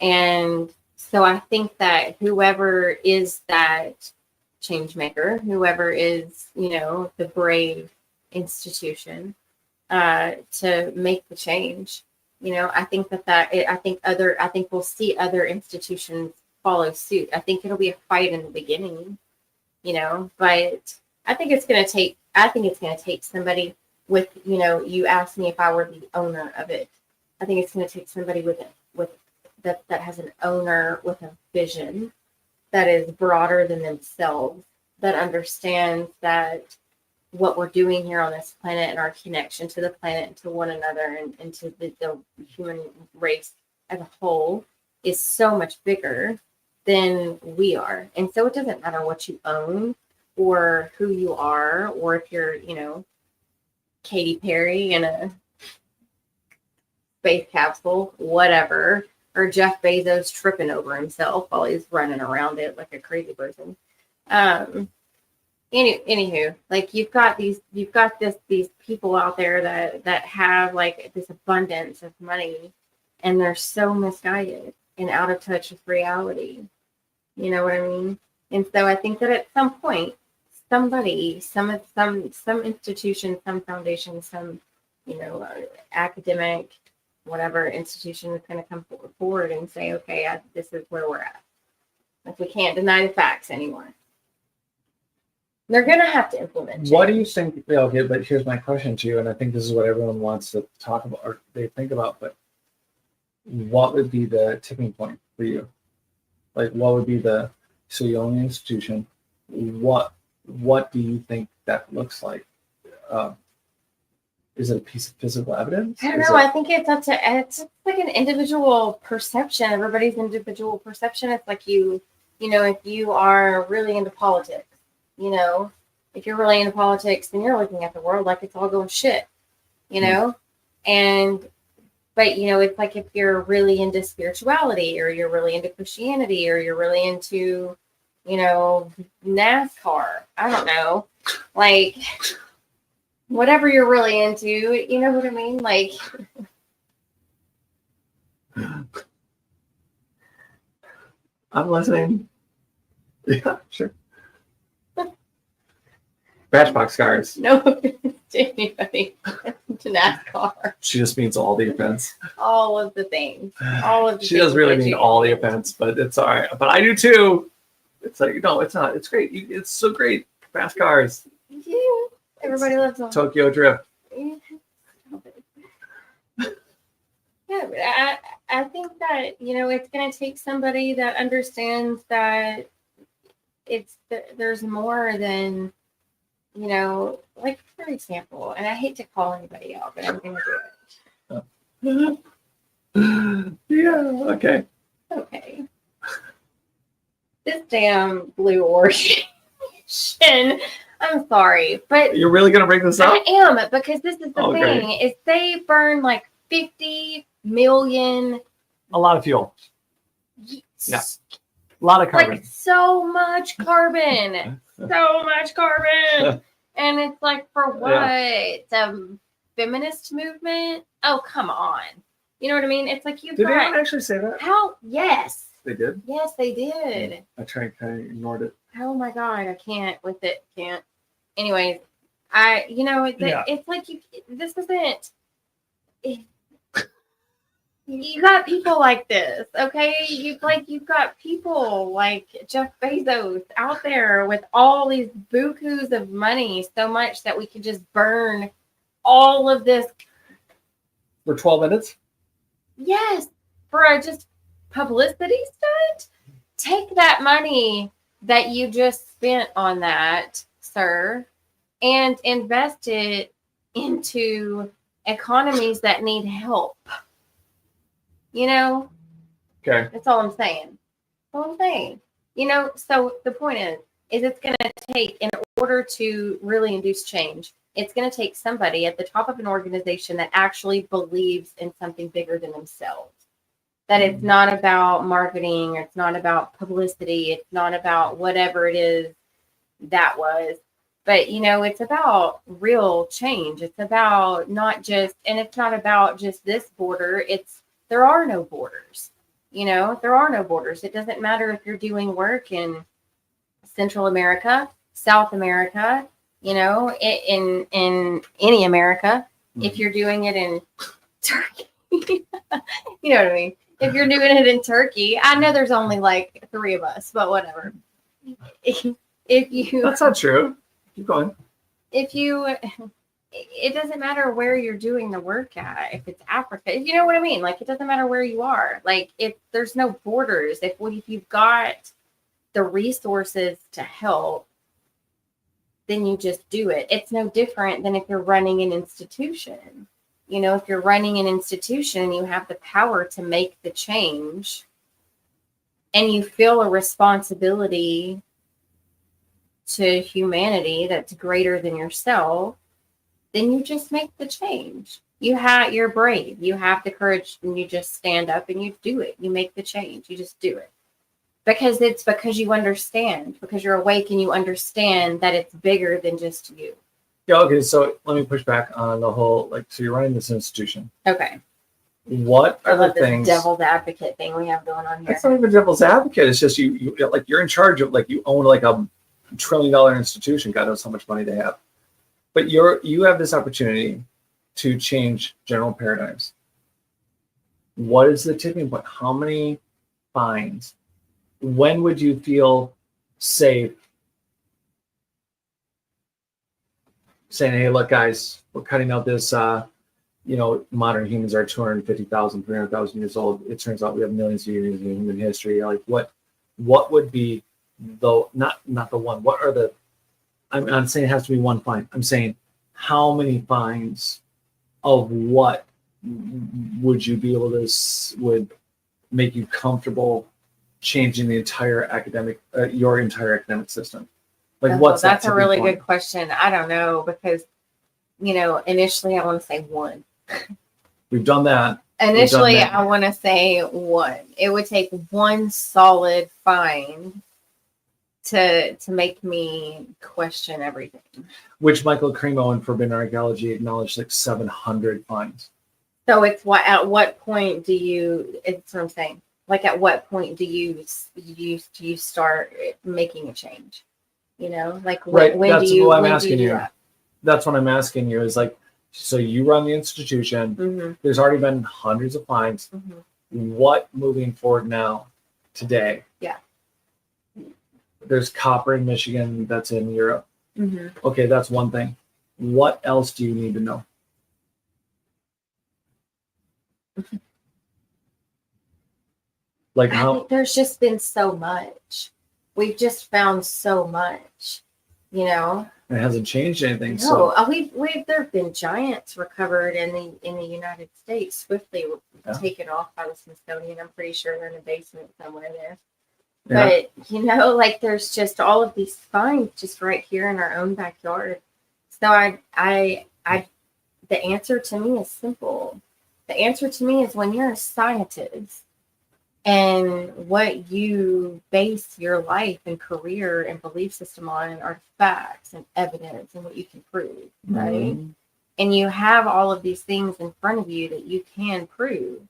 [SPEAKER 2] And so I think that whoever is that change maker, whoever is, the brave institution to make the change, I think I think we'll see other institutions follow suit. I think it'll be a fight in the beginning, but I think it's going to take somebody with, you asked me if I were the owner of it. I think it's going to take somebody with that has an owner with a vision that is broader than themselves, that understands that what we're doing here on this planet and our connection to the planet and to one another and to the human race as a whole is so much bigger than we are. And so it doesn't matter what you own or who you are, or if you're, Katy Perry in a space capsule, whatever, or Jeff Bezos tripping over himself while he's running around it like a crazy person. Anywho, like these people out there that have like this abundance of money, and they're so misguided and out of touch with reality. You know what I mean? And so I think that at some point, somebody, some institution, some foundation, some, academic, whatever institution is going to come forward and say, okay, this is where we're at. Like, we can't deny the facts anymore. They're going to have to implement change.
[SPEAKER 1] What do you think? Okay, but here's my question to you, and I think this is what everyone wants to talk about or they think about, but what would be the tipping point for you? Like, what would be so you own the institution, what do you think that looks like? Is it a piece of physical evidence?
[SPEAKER 2] I don't know. I think it's like an individual perception. Everybody's individual perception. It's like if you are really into politics, if you're really into politics, then you're looking at the world like it's all going shit, but it's like if you're really into spirituality, or you're really into Christianity, or you're really into, NASCAR, I don't know, like whatever you're really into, you know what I mean? Like,
[SPEAKER 1] I'm listening. Yeah, sure. Matchbox cars.
[SPEAKER 2] No offense to anybody to NASCAR.
[SPEAKER 1] She just means all the events.
[SPEAKER 2] All of the things. All of the
[SPEAKER 1] She
[SPEAKER 2] things
[SPEAKER 1] does really
[SPEAKER 2] that
[SPEAKER 1] mean
[SPEAKER 2] you
[SPEAKER 1] all the
[SPEAKER 2] did.
[SPEAKER 1] events, but it's all right. But I do too. It's like, no, it's not. It's great. It's so great. Fast cars.
[SPEAKER 2] Yeah. Everybody loves them.
[SPEAKER 1] Tokyo Drift.
[SPEAKER 2] Yeah, but I think that, you know, it's going to take somebody that understands that there's more than, you know, like, for example, and I hate to call anybody out, but I'm going to do it.
[SPEAKER 1] Yeah, okay.
[SPEAKER 2] Okay. This damn Blue Origin. I'm sorry, but
[SPEAKER 1] You're really going to bring this up?
[SPEAKER 2] I am, because this is the
[SPEAKER 1] Okay.
[SPEAKER 2] thing, is they burn like 50 million.
[SPEAKER 1] A lot of fuel. Yeah. A lot of carbon.
[SPEAKER 2] Like so much carbon. So much carbon. And it's like, for what? The feminist movement? Oh, come on. You know what I mean? It's like you've
[SPEAKER 1] Did
[SPEAKER 2] got...
[SPEAKER 1] anyone actually say that?
[SPEAKER 2] How? Yes.
[SPEAKER 1] They did?
[SPEAKER 2] Yes, they did.
[SPEAKER 1] I kind of ignored it.
[SPEAKER 2] Oh my God, I can't with it. Can't. Anyways, you know, it's like this isn't... You got people like this, okay? You've got people like Jeff Bezos out there with all these bukus of money, so much that we could just burn all of this.
[SPEAKER 1] For 12 minutes?
[SPEAKER 2] Yes, for a just publicity stunt. Take that money that you just spent on that, sir, and invest it into economies that need help. You know?
[SPEAKER 1] Okay.
[SPEAKER 2] That's all I'm saying. That's all I'm saying. You know, so the point is it's going to take, in order to really induce change, it's going to take somebody at the top of an organization that actually believes in something bigger than themselves. That it's not about marketing, it's not about publicity, it's not about whatever it is that was. But, you know, it's about real change. It's about not just, and it's not about just this border. There are no borders. You know, there are no borders. It doesn't matter if you're doing work in Central America, South America, you know, in any America. If you're doing it in Turkey, you know what I mean? If you're doing it in Turkey, I know there's only like 3 of us, but whatever. If you...
[SPEAKER 1] That's not true. Keep going.
[SPEAKER 2] It doesn't matter where you're doing the work at. If it's Africa, you know what I mean? Like, it doesn't matter where you are. Like, if there's no borders, if you've got the resources to help, then you just do it. It's no different than if you're running an institution. You know, if you're running an institution, you have the power to make the change, and you feel a responsibility to humanity that's greater than yourself, then you just make the change. You're brave. You have the courage, and you just stand up and you do it. You make the change. You just do it. Because you understand, because you're awake and you understand that it's bigger than just you.
[SPEAKER 1] Yeah, okay, so let me push back on the whole, like, so you're running this institution.
[SPEAKER 2] Okay.
[SPEAKER 1] What are the things...
[SPEAKER 2] devil's advocate thing we have going on here.
[SPEAKER 1] It's not even devil's advocate. It's just you like, you're in charge of, like, you own like $1 trillion institution. God knows how much money they have. But you have this opportunity to change general paradigms. What is the tipping point? How many fines? When would you feel safe saying, hey, look, guys, we're cutting out this, modern humans are 250,000, 300,000 years old. It turns out we have millions of years in human history. Like, what would be not the one, what are the... I'm not saying it has to be one fine. I'm saying, how many fines of what would you be able to, would make you comfortable changing the entire your entire academic system? Like, what's that?
[SPEAKER 2] That's a really good question. I don't know, because, initially I want to say 1.
[SPEAKER 1] We've done that.
[SPEAKER 2] Initially, I want to say 1. It would take 1 solid fine to make me question everything. Which
[SPEAKER 1] Michael Cremo in Forbidden Archaeology acknowledged, like 700 fines.
[SPEAKER 2] So it's at what point do you? It's what I'm saying. Like, at what point do you start making a change? You know, like
[SPEAKER 1] Right.
[SPEAKER 2] when
[SPEAKER 1] That's
[SPEAKER 2] do you
[SPEAKER 1] what I'm
[SPEAKER 2] when do
[SPEAKER 1] asking
[SPEAKER 2] do
[SPEAKER 1] you.
[SPEAKER 2] that?
[SPEAKER 1] That's what I'm asking you is like, so you run the institution.
[SPEAKER 2] Mm-hmm.
[SPEAKER 1] There's already been hundreds of fines.
[SPEAKER 2] Mm-hmm.
[SPEAKER 1] What moving forward now, today?
[SPEAKER 2] Yeah.
[SPEAKER 1] There's copper in Michigan that's in Europe.
[SPEAKER 2] Mm-hmm.
[SPEAKER 1] Okay, that's one thing. What else do you need to know? Like
[SPEAKER 2] I
[SPEAKER 1] how
[SPEAKER 2] think there's just been so much. We've just found so much, you know.
[SPEAKER 1] it hasn't changed anything.
[SPEAKER 2] No,
[SPEAKER 1] So
[SPEAKER 2] we've there have been giants recovered in the United States, swiftly taken off by the Smithsonian. I'm pretty sure they're in a basement somewhere there.
[SPEAKER 1] yeah.
[SPEAKER 2] But you know, like there's just all of these finds just right here in our own backyard. So I the answer to me is simple. The answer to me is when you're a scientist and what you base your life and career and belief system on are facts and evidence and what you can prove, right?
[SPEAKER 1] Mhm.
[SPEAKER 2] And you have all of these things in front of you that you can prove.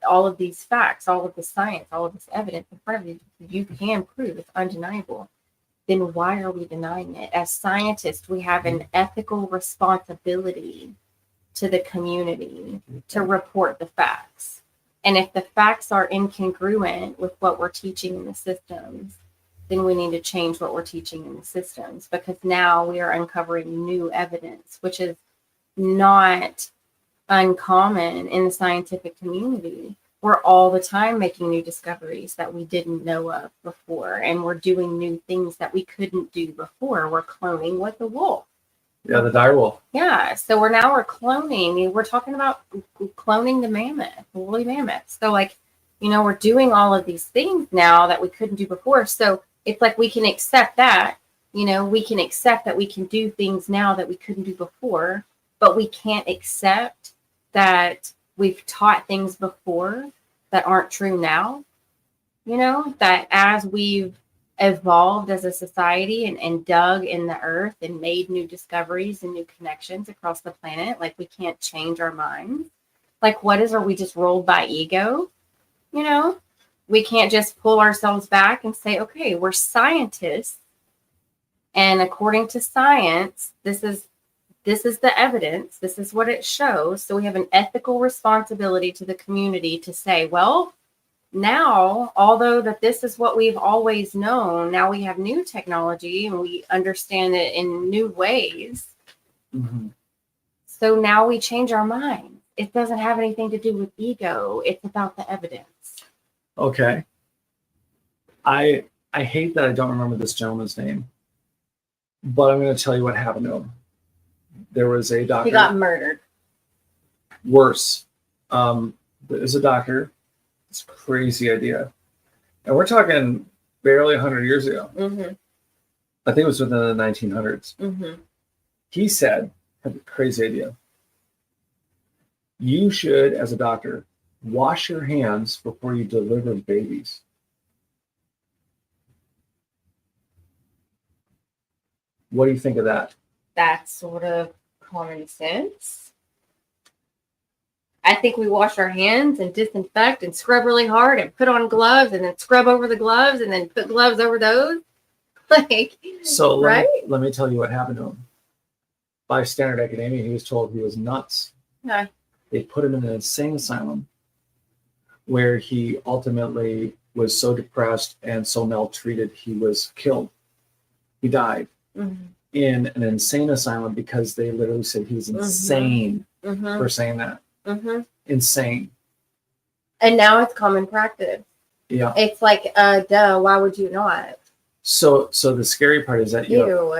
[SPEAKER 2] All of these facts, all of the science, all of this evidence in front of you, you can prove it's undeniable. Then why are we denying it? As scientists, we have an ethical responsibility to the community to report the facts. And if the facts are incongruent with what we're teaching in the systems, then we need to change what we're teaching in the systems, because now we are uncovering new evidence, which is not uncommon in the scientific community. We're all the time making new discoveries that we didn't know of before, and we're doing new things that we couldn't do before. We're cloning with the wolf.
[SPEAKER 1] Yeah, the dire wolf.
[SPEAKER 2] Yeah, so we're cloning. We're talking about cloning the mammoth, the woolly mammoth. So like, you know, we're doing all of these things now that we couldn't do before. So it's like we can accept that, you know, we can accept that we can do things now that we couldn't do before, but we can't accept that we've taught things before that aren't true now. You know, that as we've evolved as a society and dug in the earth and made new discoveries and new connections across the planet, like we can't change our minds. Like, are we just rolled by ego? You know, we can't just pull ourselves back and say, okay, we're scientists, and according to science, this is the evidence, this is what it shows. So we have an ethical responsibility to the community to say, well, now, although that this is what we've always known, now we have new technology and we understand it in new ways.
[SPEAKER 1] Mm-hmm.
[SPEAKER 2] So now we change our mind. It doesn't have anything to do with ego. It's about the evidence.
[SPEAKER 1] Okay. I hate that I don't remember this gentleman's name, but I'm going to tell you what happened to him. There was a doctor.
[SPEAKER 2] He got murdered.
[SPEAKER 1] Worse. There's a doctor. It's a crazy idea. And we're talking barely 100 years ago.
[SPEAKER 2] Mm-hmm.
[SPEAKER 1] I think it was within the 1900s.
[SPEAKER 2] Mm-hmm.
[SPEAKER 1] He said, had a crazy idea. You should, as a doctor, wash your hands before you deliver babies. What do you think of that?
[SPEAKER 2] That's sort of common sense. I think we wash our hands and disinfect and scrub really hard and put on gloves and then scrub over the gloves and then put gloves over those. Like,
[SPEAKER 1] so
[SPEAKER 2] right?
[SPEAKER 1] Let me tell you what happened to him. By standard academia, he was told he was nuts.
[SPEAKER 2] Okay.
[SPEAKER 1] They put him in an insane asylum where he ultimately was so depressed and so maltreated, he was killed. He died in an insane asylum because they literally said he was insane for saying that. Insane.
[SPEAKER 2] And now it's common practice.
[SPEAKER 1] Yeah.
[SPEAKER 2] It's like, duh, why would you not?
[SPEAKER 1] So the scary part is that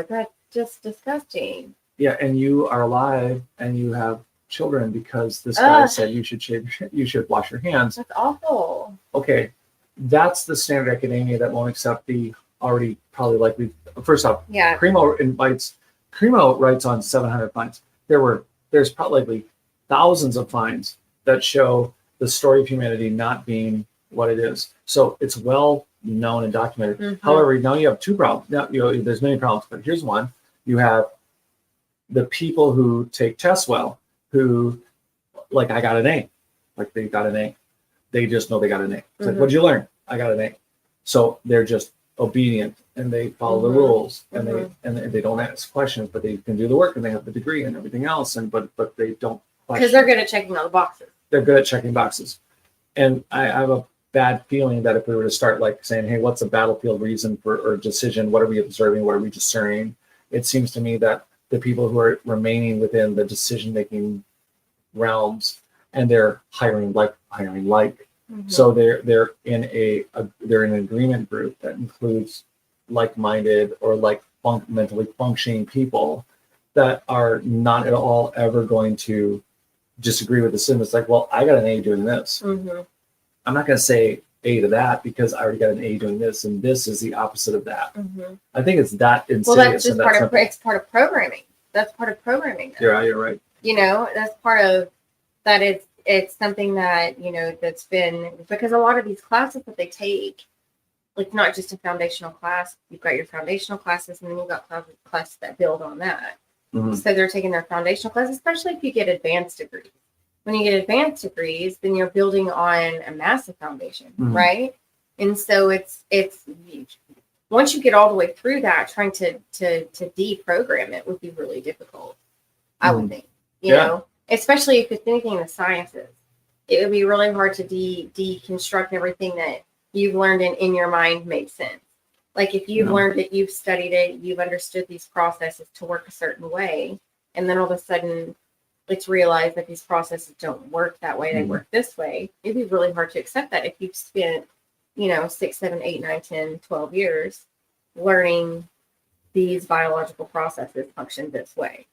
[SPEAKER 2] that's just disgusting.
[SPEAKER 1] Yeah, and you are alive and you have children because this guy said you should wash your hands.
[SPEAKER 2] That's awful.
[SPEAKER 1] Okay, that's the standard academia that won't accept the already probably likely. First off,
[SPEAKER 2] yeah.
[SPEAKER 1] Cremo writes on 700 fines. There's probably thousands of fines that show the story of humanity not being what it is. So it's well known and documented. However, now you have two problems. Now, there's many problems, but here's one. You have the people who take tests well, who, like, I got an A. Like, they got an A. They just know they got an A. It's like, what'd you learn? I got an A. So they're just obedient and they follow the rules and they don't ask questions, but they can do the work and they have the degree and everything else. And but they don't question.
[SPEAKER 2] Because they're good at checking all the boxes.
[SPEAKER 1] They're good at checking boxes. And I have a bad feeling that if we were to start like saying, hey, what's a battlefield reason for or decision? What are we observing? What are we discerning? It seems to me that the people who are remaining within the decision-making realms and they're hiring like. So they're in they're in an agreement group that includes like-minded or mentally functioning people that are not at all ever going to disagree with the system. It's like, well, I got an A doing this. I'm not going to say A to that because I already got an A doing this, and this is the opposite of that. I think it's that insidious.
[SPEAKER 2] Well, that's just it's part of programming. That's part of programming.
[SPEAKER 1] You're right.
[SPEAKER 2] That's part of that. It's something that, that's been, because a lot of these classes that they take, like not just a foundational class, you've got your foundational classes and then you've got classes that build on that. So they're taking their foundational classes, especially if you get advanced degrees. When you get advanced degrees, then you're building on a massive foundation, right? And so it's once you get all the way through that, trying to deprogram it would be really difficult, I would think, you know, especially if it's anything in the sciences. It would be really hard to deconstruct everything that you've learned in your mind makes sense. Like if you've learned it, you've studied it, you've understood these processes to work a certain way, and then all of a sudden it's realized that these processes don't work that way, they work this way. It'd be really hard to accept that if you've spent, 6, 7, 8, 9, 10, 12 years learning these biological processes function this way.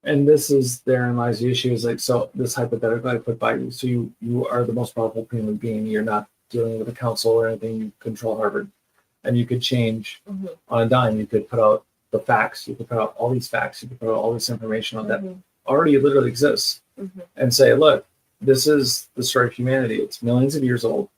[SPEAKER 1] And this is therein lies the issue. Is like, so this hypothetical I put by you. So you are the most powerful human being. You're not dealing with a council or anything. You control Harvard, and you could change on a dime. You could put out the facts. You could put out all these facts. You could put out all this information on that already literally exists, and say, look, this is the story of humanity. It's millions of years old,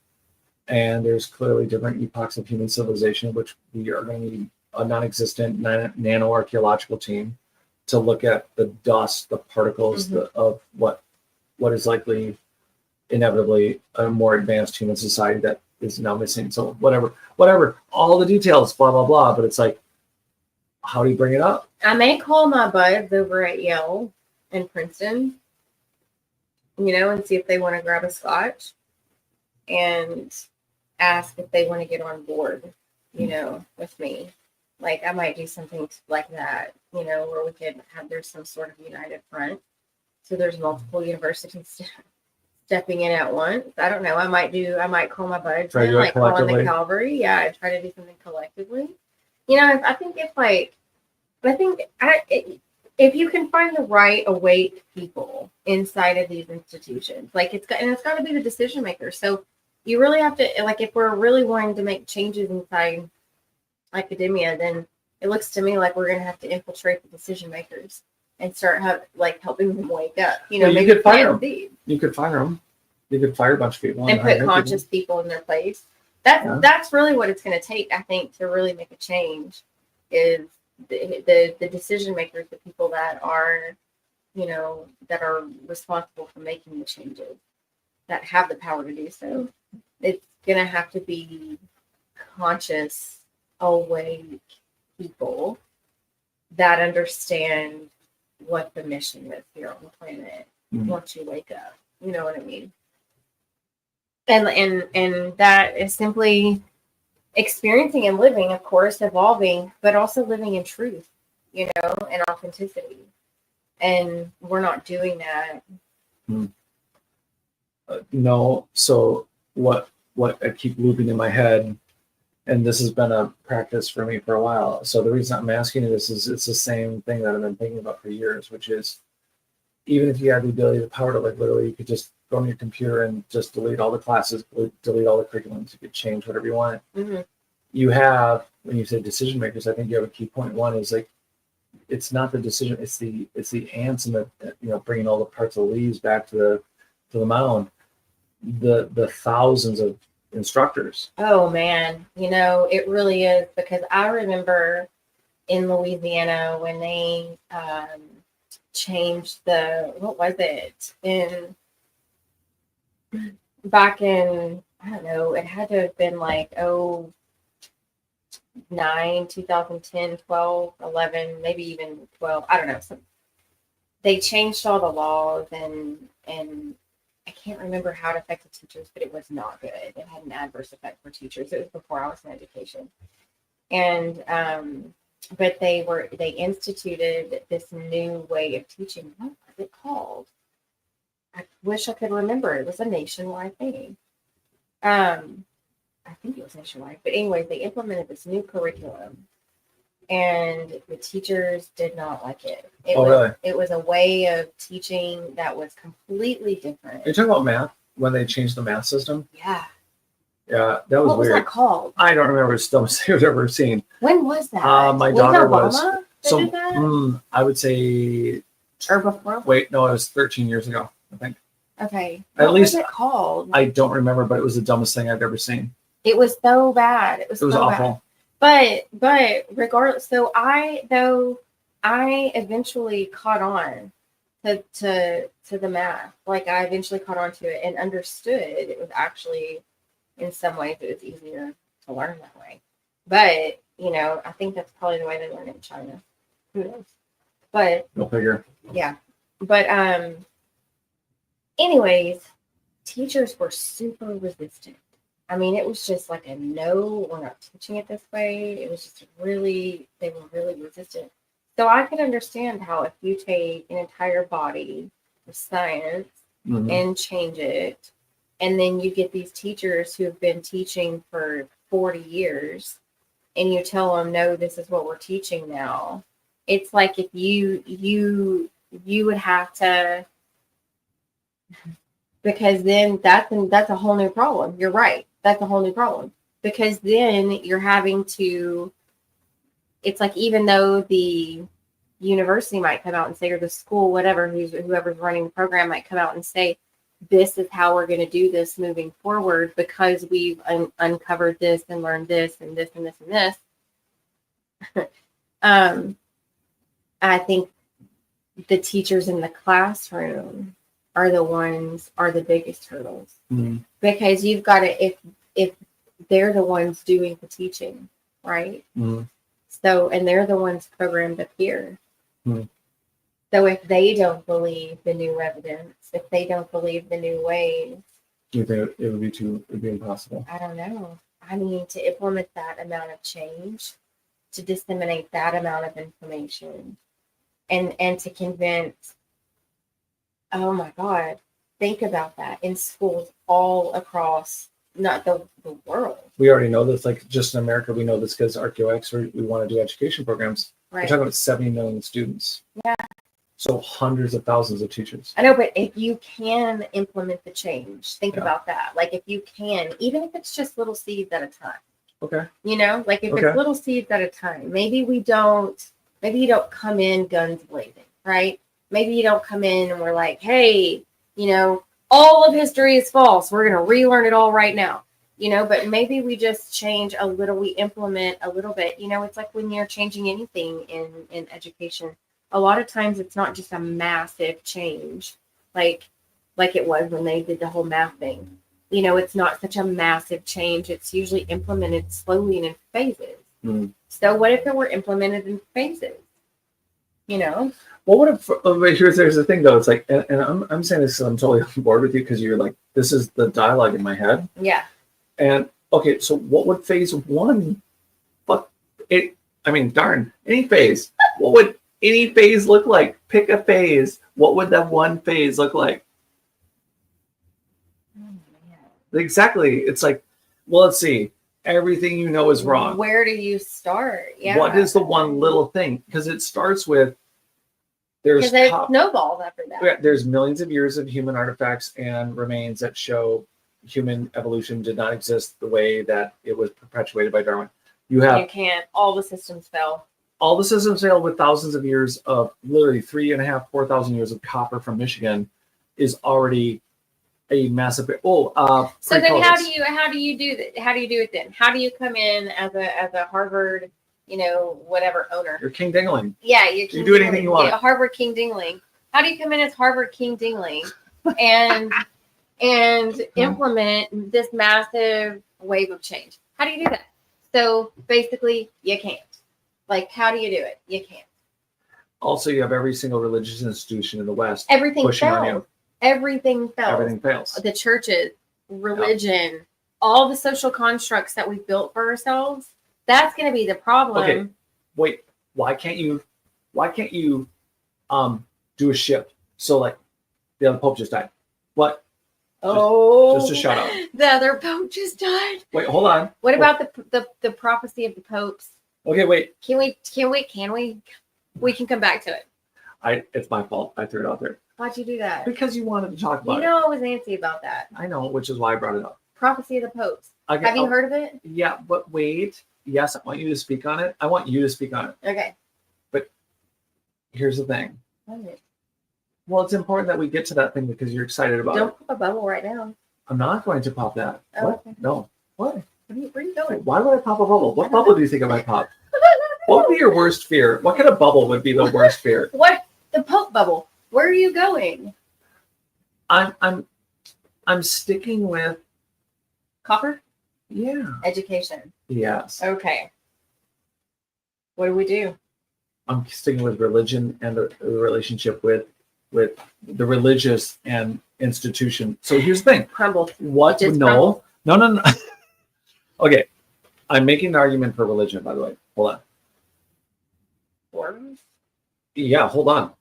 [SPEAKER 1] and there's clearly different epochs of human civilization, which we are going to need a non-existent nano-archaeological team to look at the dust, the particles of what is likely inevitably a more advanced human society that is now missing. So whatever, all the details, blah, blah, blah. But it's like, how do you bring it up?
[SPEAKER 2] I may call my buds over at Yale and Princeton, and see if they want to grab a scotch and ask if they want to get on board, with me. Like I might do something like that, where we could there's some sort of united front. So there's multiple universities stepping in at once. I don't know. I might call my buds in, like calling the Calvary. Yeah, I try to do something collectively. I think if you can find the right awake people inside of these institutions, like it's got to be the decision makers. So you really have to, like, if we're really wanting to make changes inside academia, then it looks to me like we're going to have to infiltrate the decision makers and start helping them wake up.
[SPEAKER 1] Maybe you could fire them. You could fire them. You could fire a bunch of people
[SPEAKER 2] and put conscious people in their place. That's really what it's going to take, I think, to really make a change. Is the decision makers, the people that are, that are responsible for making the changes, that have the power to do so. It's going to have to be conscious, awake people that understand what the mission is here on the planet once you wake up. You know what I mean? And that is simply experiencing and living, of course, evolving, but also living in truth, and authenticity. And we're not doing that.
[SPEAKER 1] No. So what I keep looping in my head, and this has been a practice for me for a while. So the reason I'm asking you this is it's the same thing that I've been thinking about for years, which is even if you had the ability, the power to literally, you could just go on your computer and just delete all the classes, delete all the curriculums. You could change whatever you want. You have, when you say decision makers, I think you have a key point. One is like, it's not the decision, it's the ants and the, bringing all the parts of the leaves back to the mound. The thousands of instructors.
[SPEAKER 2] Oh man, it really is, because I remember in Louisiana when they changed back in, I don't know, it had to have been like 2009, 2010, 12, 11, maybe even 12. I don't know. So they changed all the laws and I can't remember how it affected teachers, but it was not good. It had an adverse effect for teachers. It was before I was in education. And but they instituted this new way of teaching. What was it called? I wish I could remember. It was a nationwide thing. I think it was nationwide. But anyway, they implemented this new curriculum and the teachers did not like it.
[SPEAKER 1] Really?
[SPEAKER 2] It was a way of teaching that was completely different.
[SPEAKER 1] Are you talking about math when they changed the math system?
[SPEAKER 2] Yeah.
[SPEAKER 1] Yeah, that was
[SPEAKER 2] what
[SPEAKER 1] weird.
[SPEAKER 2] Was that called?
[SPEAKER 1] I don't remember. It's the dumbest thing I've ever seen.
[SPEAKER 2] When was that?
[SPEAKER 1] My daughter was.
[SPEAKER 2] So did that?
[SPEAKER 1] I would say.
[SPEAKER 2] Or before?
[SPEAKER 1] Wait, no, it was 13 years ago, I think.
[SPEAKER 2] Okay.
[SPEAKER 1] At least
[SPEAKER 2] was it called?
[SPEAKER 1] I don't remember, but it was the dumbest thing I've ever seen.
[SPEAKER 2] It was so bad. It was so
[SPEAKER 1] awful.
[SPEAKER 2] Bad. But regardless, so I eventually caught on to the math. Like I eventually caught on to it and understood it was actually in some ways it was easier to learn that way. But I think that's probably the way they learn in China. Who knows? But
[SPEAKER 1] go figure.
[SPEAKER 2] Yeah. But anyways, teachers were super resistant. I mean, it was just like a no, we're not teaching it this way. It was just they were really resistant. So I could understand how if you take an entire body of science and change it, and then you get these teachers who have been teaching for 40 years, and you tell them, no, this is what we're teaching now. It's like if you would have to, because then that's a whole new problem. You're right. That's a whole new problem because then you're having to, it's like, even though the university might come out and say, or the school, whatever, whoever's running the program might come out and say, this is how we're going to do this moving forward because we've uncovered this and learned this and this and this and this. I think the teachers in the classroom are the biggest hurdles because you've got to, if they're the ones doing the teaching, right? So, and they're the ones programmed up here. So if they don't believe the new evidence, if they don't believe the new ways,
[SPEAKER 1] you think it would be impossible?
[SPEAKER 2] I don't know. I mean, to implement that amount of change, to disseminate that amount of information, and to convince, oh my God, think about that in schools all across not the world.
[SPEAKER 1] We already know this, like just in America, we know this because ArchaeoX, we want to do education programs.
[SPEAKER 2] Right.
[SPEAKER 1] We're talking about 70 million students.
[SPEAKER 2] Yeah.
[SPEAKER 1] So hundreds of thousands of teachers.
[SPEAKER 2] I know, but if you can implement the change, think about that. Like if you can, even if it's just little seeds at a time.
[SPEAKER 1] Okay.
[SPEAKER 2] Like if it's little seeds at a time, maybe you don't come in guns blazing, right? Maybe you don't come in and we're like, hey, all of history is false. We're going to relearn it all right now, but maybe we just change a little, we implement a little bit, it's like when you're changing anything in education, a lot of times it's not just a massive change, like it was when they did the whole math thing. It's not such a massive change. It's usually implemented slowly and in phases. So what if it were implemented in phases?
[SPEAKER 1] Well, what if? Here's the thing, though. It's like, and I'm saying this because I'm totally on board with you because you're like, this is the dialogue in my head.
[SPEAKER 2] Yeah.
[SPEAKER 1] And okay, so what would phase one? Darn, any phase. What would any phase look like? Pick a phase. What would that one phase look like? Exactly. It's like, well, let's see. Everything is wrong.
[SPEAKER 2] Where do you start? Yeah.
[SPEAKER 1] What is the one little thing? Because it starts with
[SPEAKER 2] there's snowballs after that.
[SPEAKER 1] There's millions of years of human artifacts and remains that show human evolution did not exist the way that it was perpetuated by Darwin. You
[SPEAKER 2] can't. All the systems fell.
[SPEAKER 1] All the systems failed with thousands of years of literally 3,500, 4,000 years of copper from Michigan is already a massive. So
[SPEAKER 2] then how do you do that? How do you do it then? How do you come in as a Harvard, whatever owner?
[SPEAKER 1] You're King Dingling.
[SPEAKER 2] Yeah,
[SPEAKER 1] you do anything you want.
[SPEAKER 2] Yeah, Harvard King Dingling. How do you come in as Harvard King Dingling and implement this massive wave of change? How do you do that? So basically, you can't. Like, how do you do it? You can't.
[SPEAKER 1] Also, you have every single religious institution in the West
[SPEAKER 2] Everything
[SPEAKER 1] pushing on
[SPEAKER 2] fails.
[SPEAKER 1] you.
[SPEAKER 2] Everything fails.
[SPEAKER 1] Everything fails.
[SPEAKER 2] The churches, religion, all the social constructs that we've built for ourselves. That's going to be the problem.
[SPEAKER 1] Okay, wait. Why can't you do a shift? So like the other Pope just died. What? Just a shout out.
[SPEAKER 2] The other Pope just died.
[SPEAKER 1] Wait, hold on.
[SPEAKER 2] What about the prophecy of the popes?
[SPEAKER 1] Okay, wait.
[SPEAKER 2] Can we? We can come back to it.
[SPEAKER 1] It's my fault. I threw it out there.
[SPEAKER 2] Why'd you do that?
[SPEAKER 1] Because you wanted to talk about
[SPEAKER 2] You know I was antsy about that.
[SPEAKER 1] it. I know, which is why I brought it up.
[SPEAKER 2] Prophecy of the popes.
[SPEAKER 1] Okay,
[SPEAKER 2] Have you heard of it?
[SPEAKER 1] Yeah, but wait. Yes, I want you to speak on it. I want you to speak on it.
[SPEAKER 2] Okay.
[SPEAKER 1] Here's the thing.
[SPEAKER 2] What is it?
[SPEAKER 1] Well, it's important that we get to that thing because you're excited about
[SPEAKER 2] Don't
[SPEAKER 1] it.
[SPEAKER 2] pop a bubble right now.
[SPEAKER 1] I'm not going to pop that.
[SPEAKER 2] Oh,
[SPEAKER 1] What?
[SPEAKER 2] okay.
[SPEAKER 1] No. What?
[SPEAKER 2] Where are you going?
[SPEAKER 1] Why would I pop a bubble? What bubble do you think I might pop? What would be your worst fear? What kind of bubble would be the worst fear?
[SPEAKER 2] What? The Pope bubble. Where are you going?
[SPEAKER 1] I'm sticking with
[SPEAKER 2] Copper?
[SPEAKER 1] yeah.
[SPEAKER 2] Education.
[SPEAKER 1] Yes.
[SPEAKER 2] Okay. What do we do?
[SPEAKER 1] I'm sticking with religion and the relationship with the religious and institution. So here's the thing.
[SPEAKER 2] Crumble.
[SPEAKER 1] What?
[SPEAKER 2] Just
[SPEAKER 1] No. Okay. I'm making an argument for religion, by the way. Hold on.
[SPEAKER 2] Forms?
[SPEAKER 1] Yeah, hold on.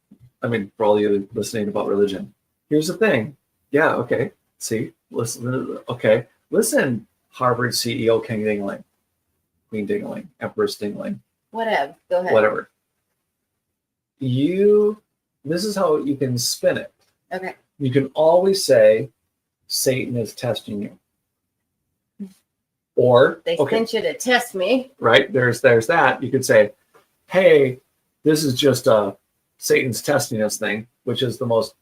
[SPEAKER 1] I mean, for all of you listening about religion. Here's the thing. Yeah, okay. See? Listen. Okay. Listen, Harvard CEO King Dingling. Queen Dingling. Empress Dingling.
[SPEAKER 2] Whatever. Go ahead.
[SPEAKER 1] Whatever. This is how you can spin it.
[SPEAKER 2] Okay.
[SPEAKER 1] You can always say Satan is testing you. Or
[SPEAKER 2] They
[SPEAKER 1] okay,
[SPEAKER 2] sent you to test me.
[SPEAKER 1] right? There's that. You could say, hey, this is just a Satan's testing us thing, which is the most.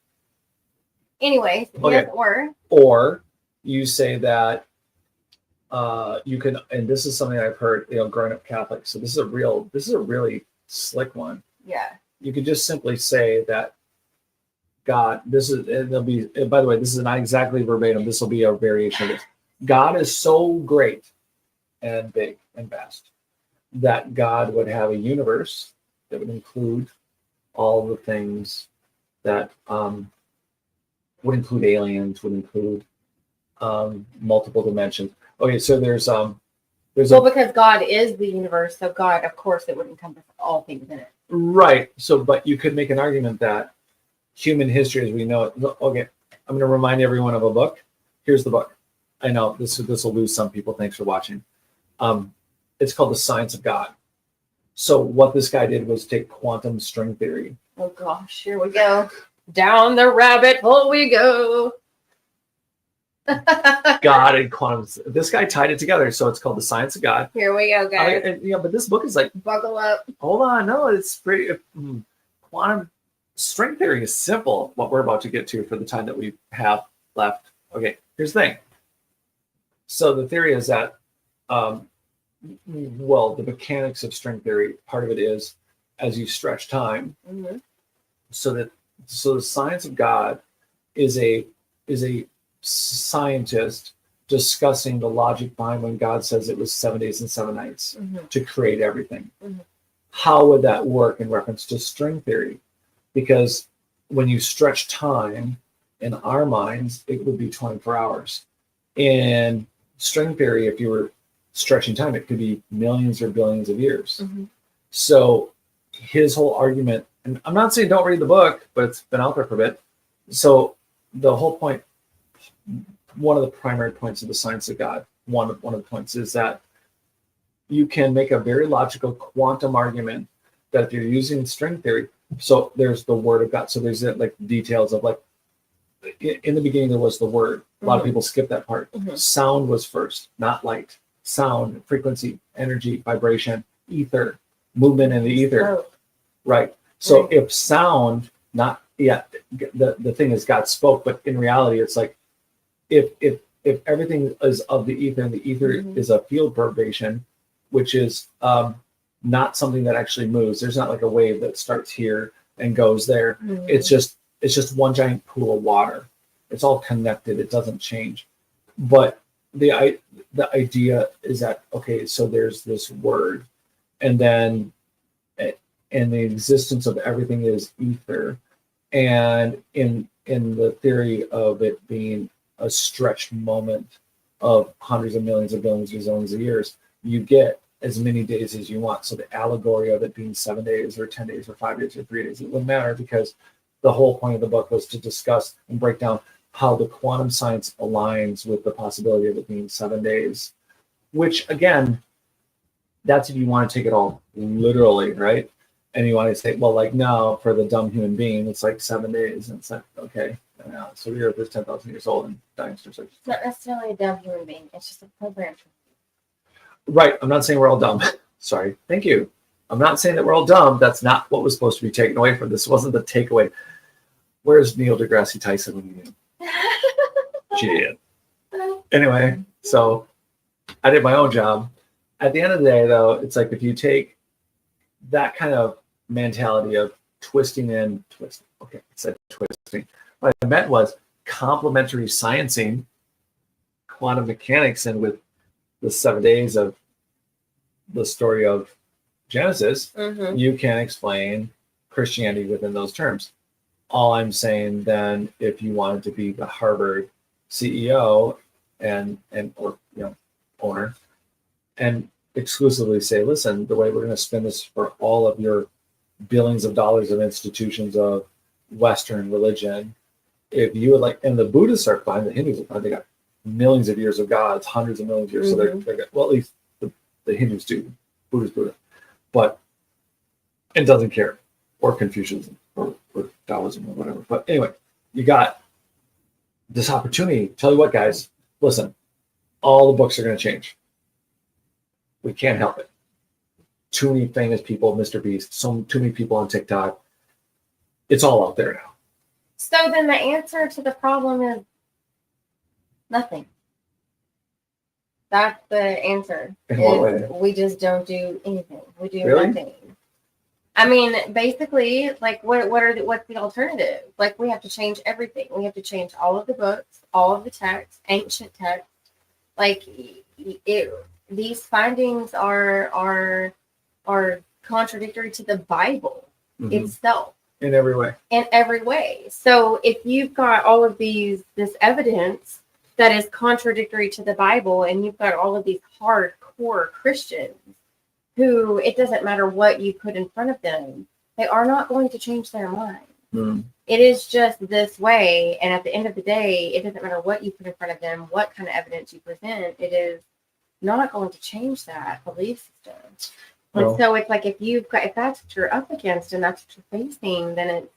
[SPEAKER 2] Anyways,
[SPEAKER 1] Okay.
[SPEAKER 2] yes, or
[SPEAKER 1] Or you say that you can, and this is something I've heard, growing up Catholic. So this is a really slick one.
[SPEAKER 2] yeah.
[SPEAKER 1] You could just simply say that God, it'll be, by the way, this is not exactly verbatim. This will be a variation of this. God is so great and big and vast that God would have a universe that would include all the things that would include aliens, would include multiple dimensions. Okay, so there's
[SPEAKER 2] Because God is the universe, so God, of course, it would encompass all things in it.
[SPEAKER 1] right. So, but you could make an argument that human history as we know it. Okay, I'm going to remind everyone of a book. Here's the book. I know this will lose some people. Thanks for watching. It's called The Science of God. So what this guy did was take quantum string theory.
[SPEAKER 2] Oh gosh, here we go. Down the rabbit hole we go.
[SPEAKER 1] God and quantum. This guy tied it together. So it's called The Science of God.
[SPEAKER 2] Here we go, guys.
[SPEAKER 1] But this book is like,
[SPEAKER 2] Buckle up.
[SPEAKER 1] hold on. No, it's pretty. Quantum string theory is simple. What we're about to get to for the time that we have left. Okay, here's the thing. So the theory is that, the mechanics of string theory, part of it is as you stretch time,
[SPEAKER 2] Mm-hmm.
[SPEAKER 1] so the science of God is a scientist discussing the logic behind when God says it was 7 days and 7 nights
[SPEAKER 2] Mm-hmm.
[SPEAKER 1] to create everything.
[SPEAKER 2] Mhm.
[SPEAKER 1] How would that work in reference to string theory? Because when you stretch time in our minds, it would be 24 hours. In string theory, if you were stretching time, it could be millions or billions of years.
[SPEAKER 2] Mm-hmm.
[SPEAKER 1] So his whole argument, and I'm not saying don't read the book, but it's been out there for a bit. So the whole point, one of the primary points of the science of God, one of the points is that you can make a very logical quantum argument that if you're using string theory, so there's the word of God. So there's like details of like, in the beginning there was the word. A lot of people skip that part.
[SPEAKER 2] Mhm.
[SPEAKER 1] Sound was first, not light. Sound, frequency, energy, vibration, ether, movement in the ether.
[SPEAKER 2] Oh,
[SPEAKER 1] Right. So
[SPEAKER 2] Right.
[SPEAKER 1] if sound, the thing is God spoke, but in reality it's like if everything is of the ether and the ether
[SPEAKER 2] Mhm.
[SPEAKER 1] is a field vibration, which is not something that actually moves. There's not like a wave that starts here and goes there.
[SPEAKER 2] mhm.
[SPEAKER 1] It's just one giant pool of water. It's all connected. It doesn't change. But the idea is that, okay, so there's this word, and then and the existence of everything is ether, and in the theory of it being a stretched moment of hundreds of millions of billions or zillions of years, you get as many days as you want. So the allegory of it being 7 days or 10 days or 5 days or 3 days, it wouldn't matter, because the whole point of the book was to discuss and break down how the quantum science aligns with the possibility of it being 7 days, which again, that's if you want to take it all literally, right? And you want to say, well, like, no, for the dumb human being, it's like 7 days. And it's like, okay, so the earth is 10,000 years old and dinosaurs are.
[SPEAKER 2] It's not necessarily a dumb human being. It's just a program.
[SPEAKER 1] Right. I'm not saying we're all dumb. Sorry. Thank you. I'm not saying that we're all dumb. That's not what was supposed to be taken away from this. Wasn't the takeaway. Where's Neil deGrasse Tyson when you knew? Shit. Anyway, so I did my own job. At the end of the day, though, it's like if you take that kind of mentality of twisting. Okay, I said twisting. What I meant was complementary sciencing quantum mechanics, and with the 7 days of the story of Genesis, you can explain Christianity within those terms. All I'm saying then, if you wanted to be the Harvard CEO and or owner, and exclusively say, listen, the way we're going to spin this for all of your billions of dollars of institutions of Western religion, if you would like, and the Buddhists are fine, the Hindus are fine, they got millions of years of gods, hundreds of millions of years, so they're well, at least the Hindus do, Buddha's Buddha, but it doesn't care, or Confucianism, or Taoism, or whatever. But anyway, you got this opportunity. Tell you what, guys, listen, all the books are going to change. We can't help it. Too many famous people, Mr. Beast, too many people on TikTok. It's all out there now.
[SPEAKER 2] So then the answer to the problem is nothing. That's the answer.
[SPEAKER 1] In what way?
[SPEAKER 2] We just don't do anything. We do
[SPEAKER 1] Really?
[SPEAKER 2] nothing. I mean, basically, like, what's the alternative? Like, we have to change everything. We have to change all of the books, all of the texts, ancient texts. Like, these findings are contradictory to the Bible itself.
[SPEAKER 1] In every way.
[SPEAKER 2] In every way. So if you've got all of this evidence that is contradictory to the Bible, and you've got all of these hardcore Christians who, it doesn't matter what you put in front of them, they are not going to change their mind. It is just this way. And at the end of the day, it doesn't matter what you put in front of them, what kind of evidence you present, it is not going to change that belief system. And so it's like, if that's what you're up against and that's what you're facing, then it's,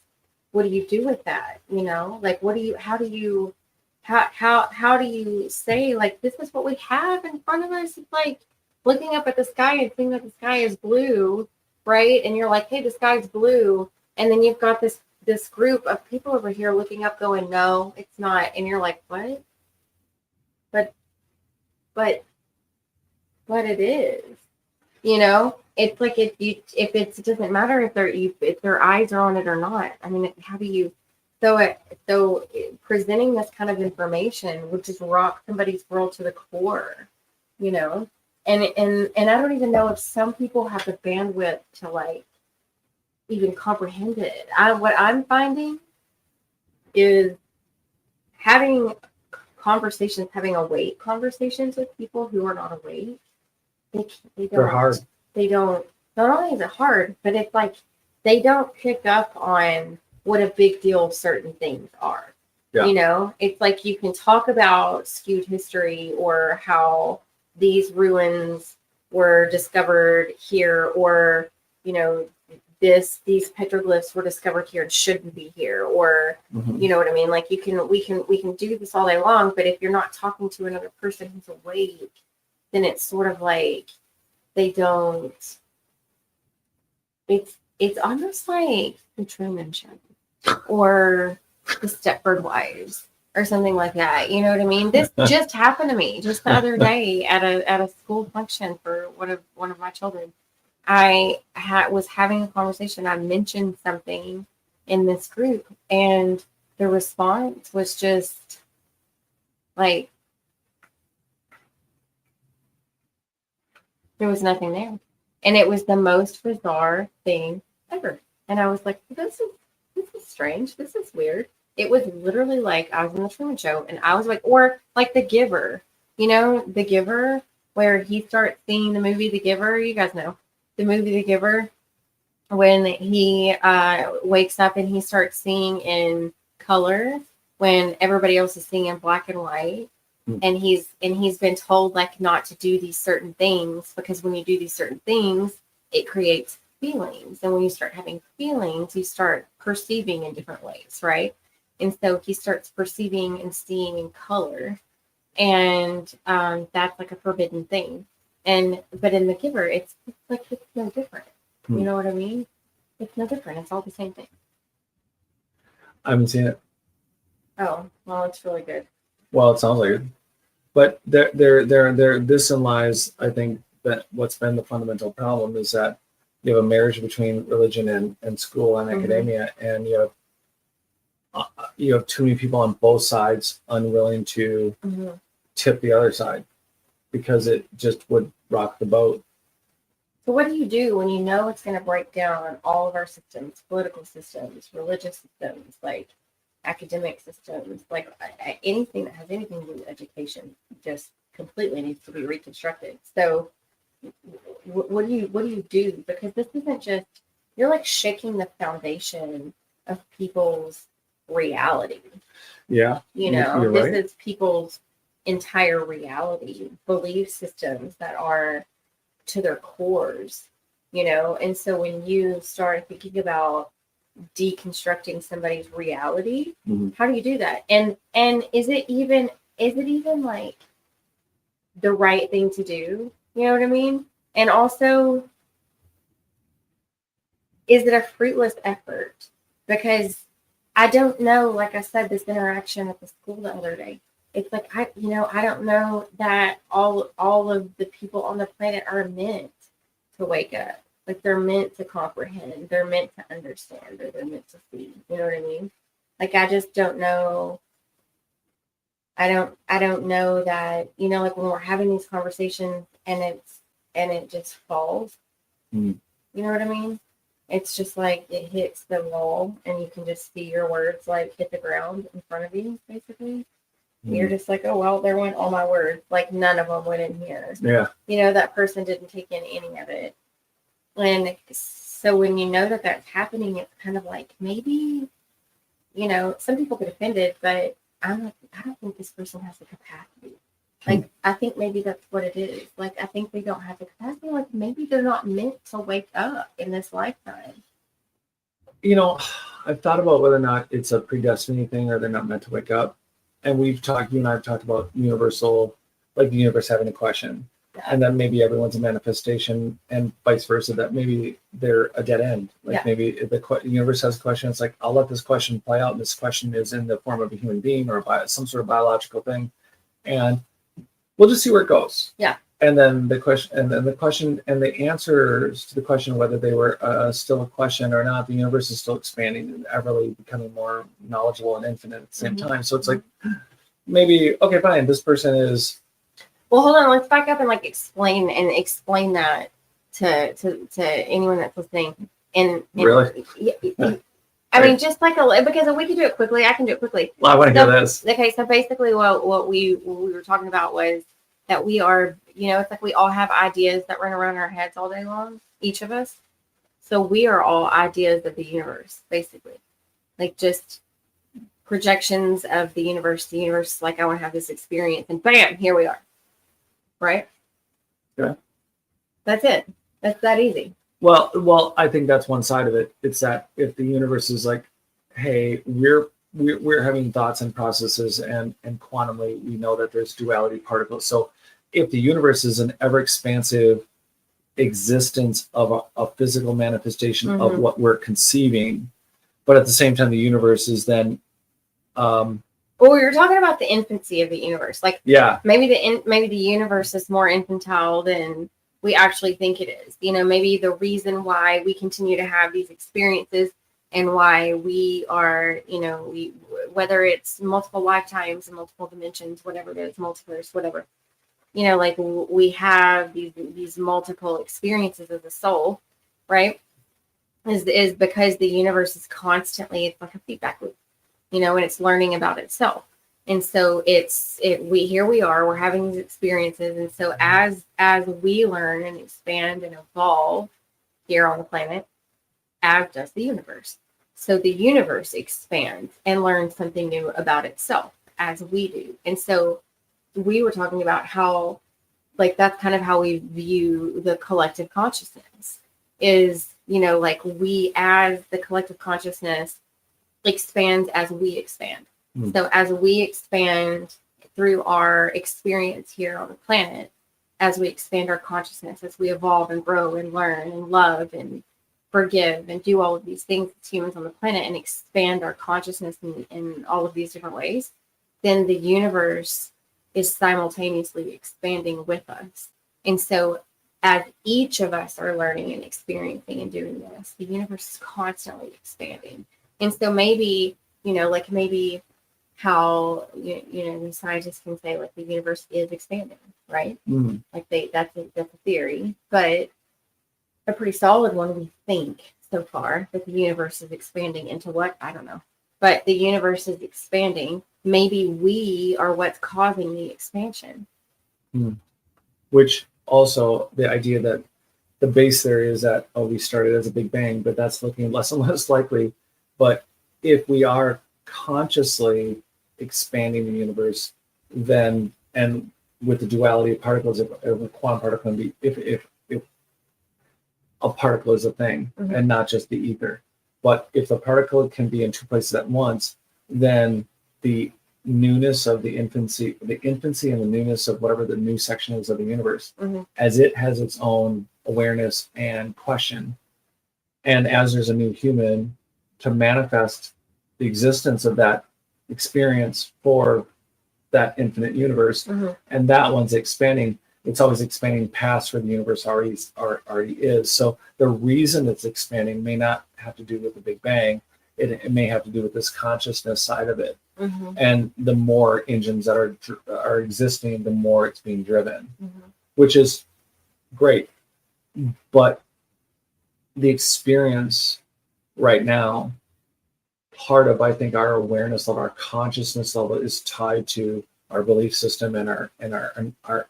[SPEAKER 2] what do you do with that? Like, how do you say, like, this is what we have in front of us? It's like looking up at the sky and seeing that the sky is blue, right? And you're like, hey, the sky's blue. And then you've got this group of people over here looking up going, no, it's not. And you're like, what? But it is. It's like, it doesn't matter if their eyes are on it or not. I mean, how do you? So presenting this kind of information would just rock somebody's world to the core, And I don't even know if some people have the bandwidth to, like, even comprehend it. What I'm finding is having awake conversations with people who are not awake. They're hard. They don't. Not only is it hard, but it's like they don't pick up on what a big deal certain things are. Yeah. It's like you can talk about skewed history or how these ruins were discovered here, or these petroglyphs were discovered here and shouldn't be here, or you know what I mean? Like, we can do this all day long, but if you're not talking to another person who's awake, then it's sort of like they don't. It's almost like the Truman Show or the Stepford Wives or something like that. You know what I mean? This just happened to me just the other day at a school function for one of my children. I was having a conversation. I mentioned something in this group, and the response was just like, There was nothing there. And it was the most bizarre thing ever. And I was like, this is strange. This is weird. It was literally like I was in the Truman Show, and I was like, or like The Giver, The Giver, where he starts seeing the movie The Giver. You guys know the movie The Giver, when he wakes up and he starts seeing in color when everybody else is seeing in black and white. And he's been told like not to do these certain things, because when you do these certain things, it creates feelings. And when you start having feelings, you start perceiving in different ways, right? And so he starts perceiving and seeing in color. And that's like a forbidden thing. But in The Giver, it's like it's no different. You know what I mean? It's no different. It's all the same thing.
[SPEAKER 1] I haven't seen it.
[SPEAKER 2] Oh, well, it's really good.
[SPEAKER 1] Well, it sounds like it. But this in lies, I think, that what's been the fundamental problem is that you have a marriage between religion and school and academia, and you have too many people on both sides unwilling to tip the other side, because it just would rock the boat.
[SPEAKER 2] So what do you do when you know it's going to break down all of our systems, political systems, religious systems, like academic systems, like anything that has anything to do with education, just completely needs to be reconstructed. So what do you do? Because this isn't just, you're like shaking the foundation of people's reality.
[SPEAKER 1] Yeah.
[SPEAKER 2] This
[SPEAKER 1] right.
[SPEAKER 2] is people's entire reality, belief systems that are to their cores, and so when you start thinking about deconstructing somebody's reality, how do you do that? And is it even like the right thing to do? You know what I mean? And also, is it a fruitless effort? Because I don't know, like I said, this interaction at the school the other day, it's like I don't know that all of the people on the planet are meant to wake up. Like they're meant to comprehend, they're meant to understand, or they're meant to see. You know what I mean? Like I just don't know. I don't know that, like when we're having these conversations and it just falls. You know what I mean? It's just like it hits the wall and you can just see your words like hit the ground in front of you, basically. You're just like, oh, well, there went all my words. Like none of them went in here.
[SPEAKER 1] Yeah.
[SPEAKER 2] That person didn't take in any of it. And so when you know that that's happening, it's kind of like maybe, some people get offended, but I don't think this person has the capacity. Like, I think maybe that's what it is. Like, I think they don't have the capacity. Like, maybe they're not meant to wake up in this lifetime.
[SPEAKER 1] I've thought about whether or not it's a predestiny thing or they're not meant to wake up. And you and I have talked about universal, like the universe having a question. Yeah. And then maybe everyone's a manifestation and vice versa, that maybe they're a dead end. Like maybe the universe has a question. It's like, I'll let this question play out. And this question is in the form of a human being or some sort of biological thing. And we'll just see where it goes.
[SPEAKER 2] Yeah.
[SPEAKER 1] And then the question and the answers to the question, whether they were still a question or not, the universe is still expanding and everly becoming more knowledgeable and infinite at the same time. So it's like, maybe, okay, fine, this person is.
[SPEAKER 2] Well, hold on, let's back up and like explain that to anyone that's listening. And
[SPEAKER 1] really?
[SPEAKER 2] I mean, just like because we can do it quickly. I can do it quickly.
[SPEAKER 1] Well, I want to hear this.
[SPEAKER 2] Okay, so basically what we were talking about was that we are, it's like we all have ideas that run around our heads all day long, each of us. So we are all ideas of the universe, basically. Like just projections of the universe. The universe is like, I want to have this experience. And bam, here we are. Right?
[SPEAKER 1] Yeah.
[SPEAKER 2] That's it. That's that easy.
[SPEAKER 1] Well, I think that's one side of it. It's that if the universe is like, hey, we're having thoughts and processes, and quantumly we know that there's duality particles. So if the universe is an ever expansive existence of a physical manifestation of what we're conceiving, but at the same time the universe is then
[SPEAKER 2] well, you're talking about the infancy of the universe. Like, maybe the universe is more infantile than we actually think it is. Maybe the reason why we continue to have these experiences and why we are, whether it's multiple lifetimes and multiple dimensions, whatever it is, multiverse, whatever. like we have these multiple experiences as a soul, right? Is because the universe is constantly, it's like a feedback loop, and it's learning about itself. And so here we are, we're having these experiences. And so as we learn and expand and evolve here on the planet, as does the universe. So the universe expands and learns something new about itself as we do. And so we were talking about how, like, that's kind of how we view the collective consciousness is, like we, as the collective consciousness expands as we expand. So as we expand through our experience here on the planet, as we expand our consciousness, as we evolve and grow and learn and love and forgive and do all of these things as humans on the planet and expand our consciousness in all of these different ways, then the universe is simultaneously expanding with us. And so as each of us are learning and experiencing and doing this, the universe is constantly expanding. And so maybe, maybe how, the scientists can say, like, the universe is expanding, right? Like that's a theory, but a pretty solid one, we think, so far, that the universe is expanding into what? I don't know. But the universe is expanding. Maybe we are what's causing the expansion.
[SPEAKER 1] Which also, the idea that the base theory is that, we started as a Big Bang, but that's looking less and less likely. But if we are consciously expanding the universe, then, and with the duality of particles, if a quantum particle can be, if a particle is a thing and not just the ether. But if the particle can be in two places at once, then the newness of the infancy and the newness of whatever the new section is of the universe, as it has its own awareness and question, and as there's a new human to manifest the existence of that experience for that infinite universe, and that one's expanding. It's always expanding past where the universe already is. So the reason it's expanding may not have to do with the Big Bang. It may have to do with this consciousness side of it. And the more engines that are existing, the more it's being driven, which is great. But the experience right now, part of, I think, our awareness of our consciousness level is tied to our belief system and our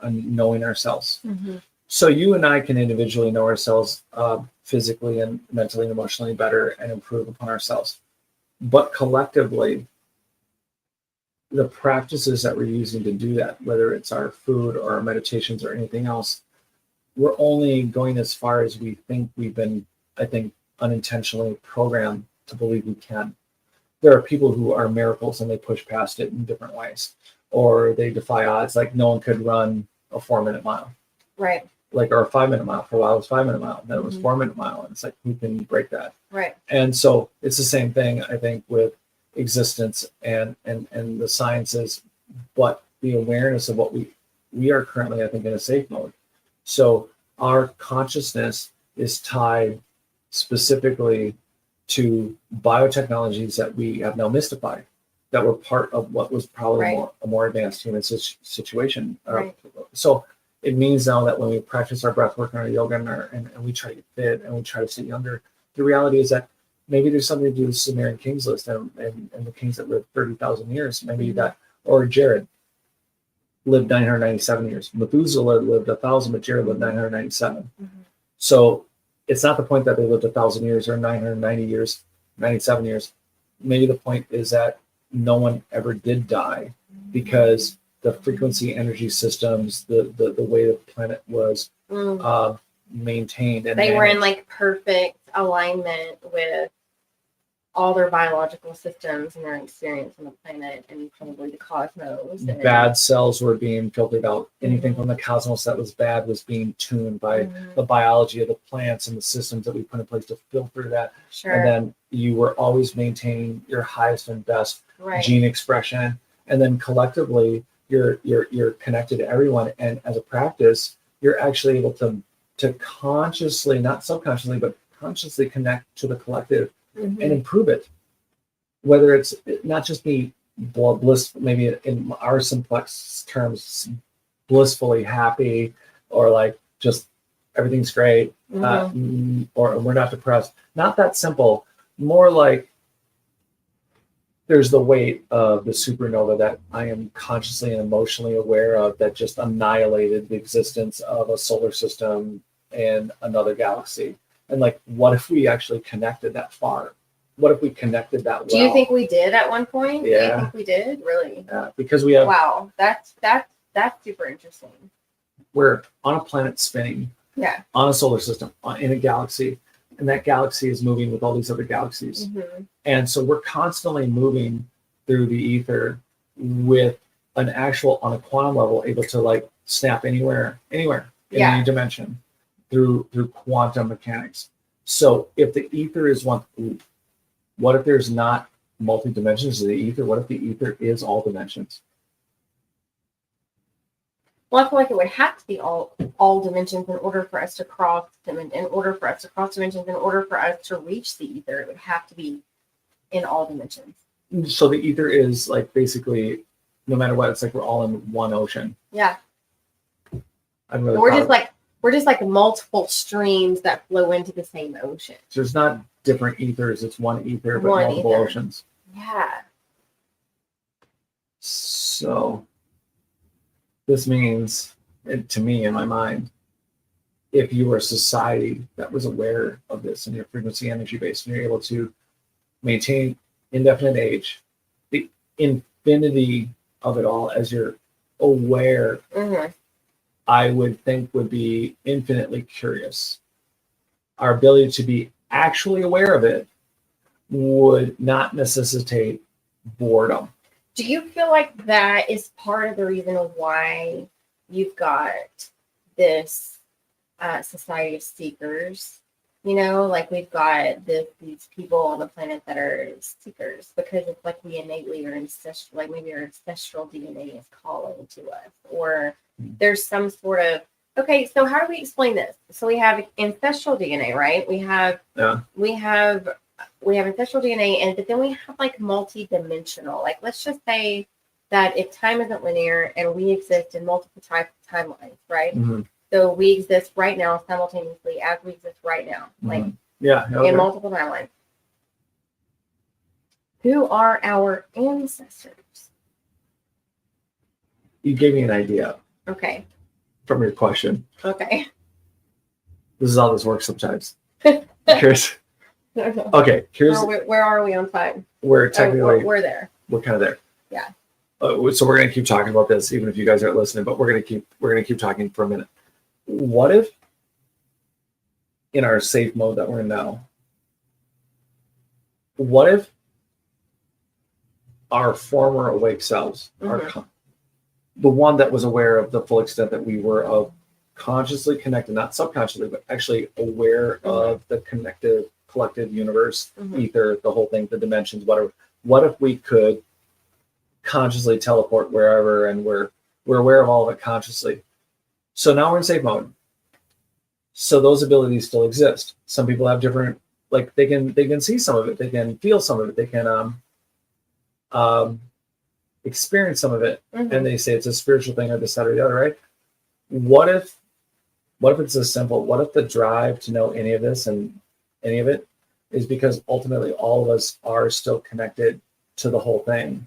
[SPEAKER 1] knowing ourselves. So you and I can individually know ourselves physically and mentally and emotionally better and improve upon ourselves. But collectively, the practices that we're using to do that, whether it's our food or our meditations or anything else, we're only going as far as we think we've been, I think, unintentionally programmed to believe we can. There are people who are miracles and they push past it in different ways, or they defy odds. Like no one could run a 4-minute mile,
[SPEAKER 2] right?
[SPEAKER 1] Like, or a 5-minute mile. For a while it was 5-minute mile, then it was 4-minute mile, and it's like, who can break that?
[SPEAKER 2] Right.
[SPEAKER 1] And so it's the same thing, I think, with existence and the sciences, but the awareness of what we are currently, I think, in a safe mode. So our consciousness is tied specifically to biotechnologies that we have now mystified, that were part of what was probably a more advanced human situation. So it means now that when we practice our breath work and our yoga and we try to get fit and we try to stay younger, the reality is that maybe there's something to do with Sumerian kings list and the kings that lived 30,000 years. Maybe that, or Jared lived 997 years. Methuselah lived 1,000, but Jared lived 997. So it's not the point that they lived 1,000 years or 990 years, 97 years. Maybe the point is that no one ever did die, because the frequency energy systems, the way the planet was maintained, and
[SPEAKER 2] they were in like perfect alignment with all their biological systems and their experience on the planet and probably the cosmos. And
[SPEAKER 1] bad cells were being filtered out. Anything from the cosmos that was bad was being tuned by the biology of the plants and the systems that we put in place to filter that. And then you were always maintaining your highest and best gene expression. And then collectively, you're connected to everyone. And as a practice, you're actually able to consciously, not subconsciously, but consciously connect to the collective and improve it. Whether it's not just be bliss, maybe in our simplex terms, blissfully happy, or like just everything's great, or we're not depressed. Not that simple. More like there's the weight of the supernova that I am consciously and emotionally aware of that just annihilated the existence of a solar system and another galaxy. And like, what if we actually connected that far? What if we connected that well?
[SPEAKER 2] Do you think we did at one point?
[SPEAKER 1] Yeah.
[SPEAKER 2] Do you think we did? Really?
[SPEAKER 1] Yeah, because we have.
[SPEAKER 2] Wow, that's super interesting.
[SPEAKER 1] We're on a planet spinning.
[SPEAKER 2] Yeah.
[SPEAKER 1] On a solar system, in a galaxy, and that galaxy is moving with all these other galaxies. And so we're constantly moving through the ether with an actual, on a quantum level, able to like snap anywhere in any dimension through quantum mechanics. So if the ether is one, what if there's not multi dimensions of the ether? What if the ether is all dimensions?
[SPEAKER 2] Well, I feel like it would have to be all dimensions in order for us to cross dimensions, in order for us to reach the ether. It would have to be in all dimensions.
[SPEAKER 1] So the ether is like basically, no matter what, it's like we're all in one ocean.
[SPEAKER 2] Yeah.
[SPEAKER 1] I'm really
[SPEAKER 2] we're just like multiple streams that flow into the same ocean.
[SPEAKER 1] So it's not different ethers, it's one ether, but multiple oceans.
[SPEAKER 2] Yeah.
[SPEAKER 1] So this means, to me, in my mind, if you were a society that was aware of this and your frequency energy base, and you're able to maintain indefinite age, the infinity of it all as you're aware, I would think would be infinitely curious. Our ability to be actually aware of it would not necessitate boredom.
[SPEAKER 2] Do you feel like that is part of the reason why you've got this society of seekers? You know, like we've got these people on the planet that are seekers because it's like we innately are ancestral, like maybe our ancestral DNA is calling to us, or there's some sort of, okay, so how do we explain this? So we have ancestral DNA, right? We have ancestral DNA, but then we have like multi-dimensional. Like, let's just say that if time isn't linear and we exist in multiple timelines, right? So we exist right now simultaneously as we exist right now, like in multiple timelines. Who are our ancestors?
[SPEAKER 1] You gave me an idea.
[SPEAKER 2] Okay.
[SPEAKER 1] From your question.
[SPEAKER 2] Okay.
[SPEAKER 1] This is how this works sometimes. Here's. Okay, here's
[SPEAKER 2] where are we on time?
[SPEAKER 1] We're technically
[SPEAKER 2] we're there.
[SPEAKER 1] We're kind of there.
[SPEAKER 2] Yeah.
[SPEAKER 1] So we're gonna keep talking about this, even if you guys aren't listening. But we're gonna keep talking for a minute. What if, in our safe mode that we're in now, what if our former awake selves, the one that was aware of the full extent that we were of, consciously connected, not subconsciously, but actually aware of the connected collective universe, ether, the whole thing, the dimensions, whatever. What if we could consciously teleport wherever, and we're aware of all of it consciously? So now we're in safe mode. So those abilities still exist. Some people have different, like they can see some of it, they can feel some of it, they can experience some of it, and they say it's a spiritual thing or this, that, or the other, right? What if it's this simple? What if the drive to know any of this and any of it is because ultimately all of us are still connected to the whole thing,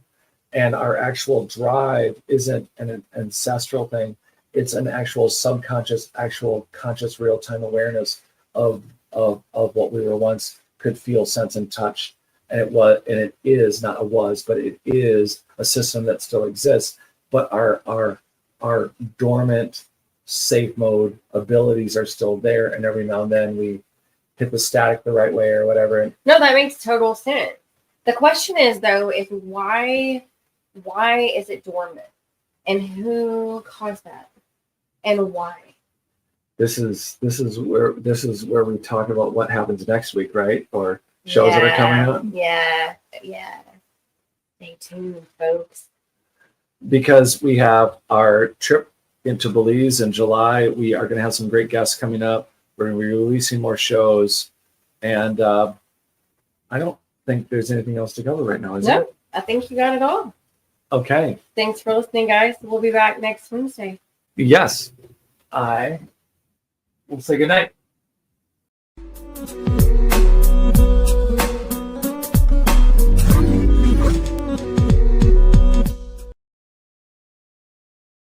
[SPEAKER 1] and our actual drive isn't an ancestral thing, it's an actual subconscious, actual conscious real-time awareness of what we were once, could feel, sense, and touch. And it is not a was, but it is a system that still exists, but our dormant safe mode abilities are still there, and every now and then we hit the static the right way or whatever.
[SPEAKER 2] No, that makes total sense. The question is, though, is why is it dormant, and who caused that, and why?
[SPEAKER 1] This is where we talk about what happens next week, right? Or shows that are coming up.
[SPEAKER 2] Yeah. Stay tuned, folks.
[SPEAKER 1] Because we have our trip into Belize in July. We are going to have some great guests coming up. We're going to be releasing more shows. And I don't think there's anything else to cover right now, is it?
[SPEAKER 2] I think you got it all.
[SPEAKER 1] Okay.
[SPEAKER 2] Thanks for listening, guys. We'll be back next Wednesday.
[SPEAKER 1] Yes, I will say goodnight.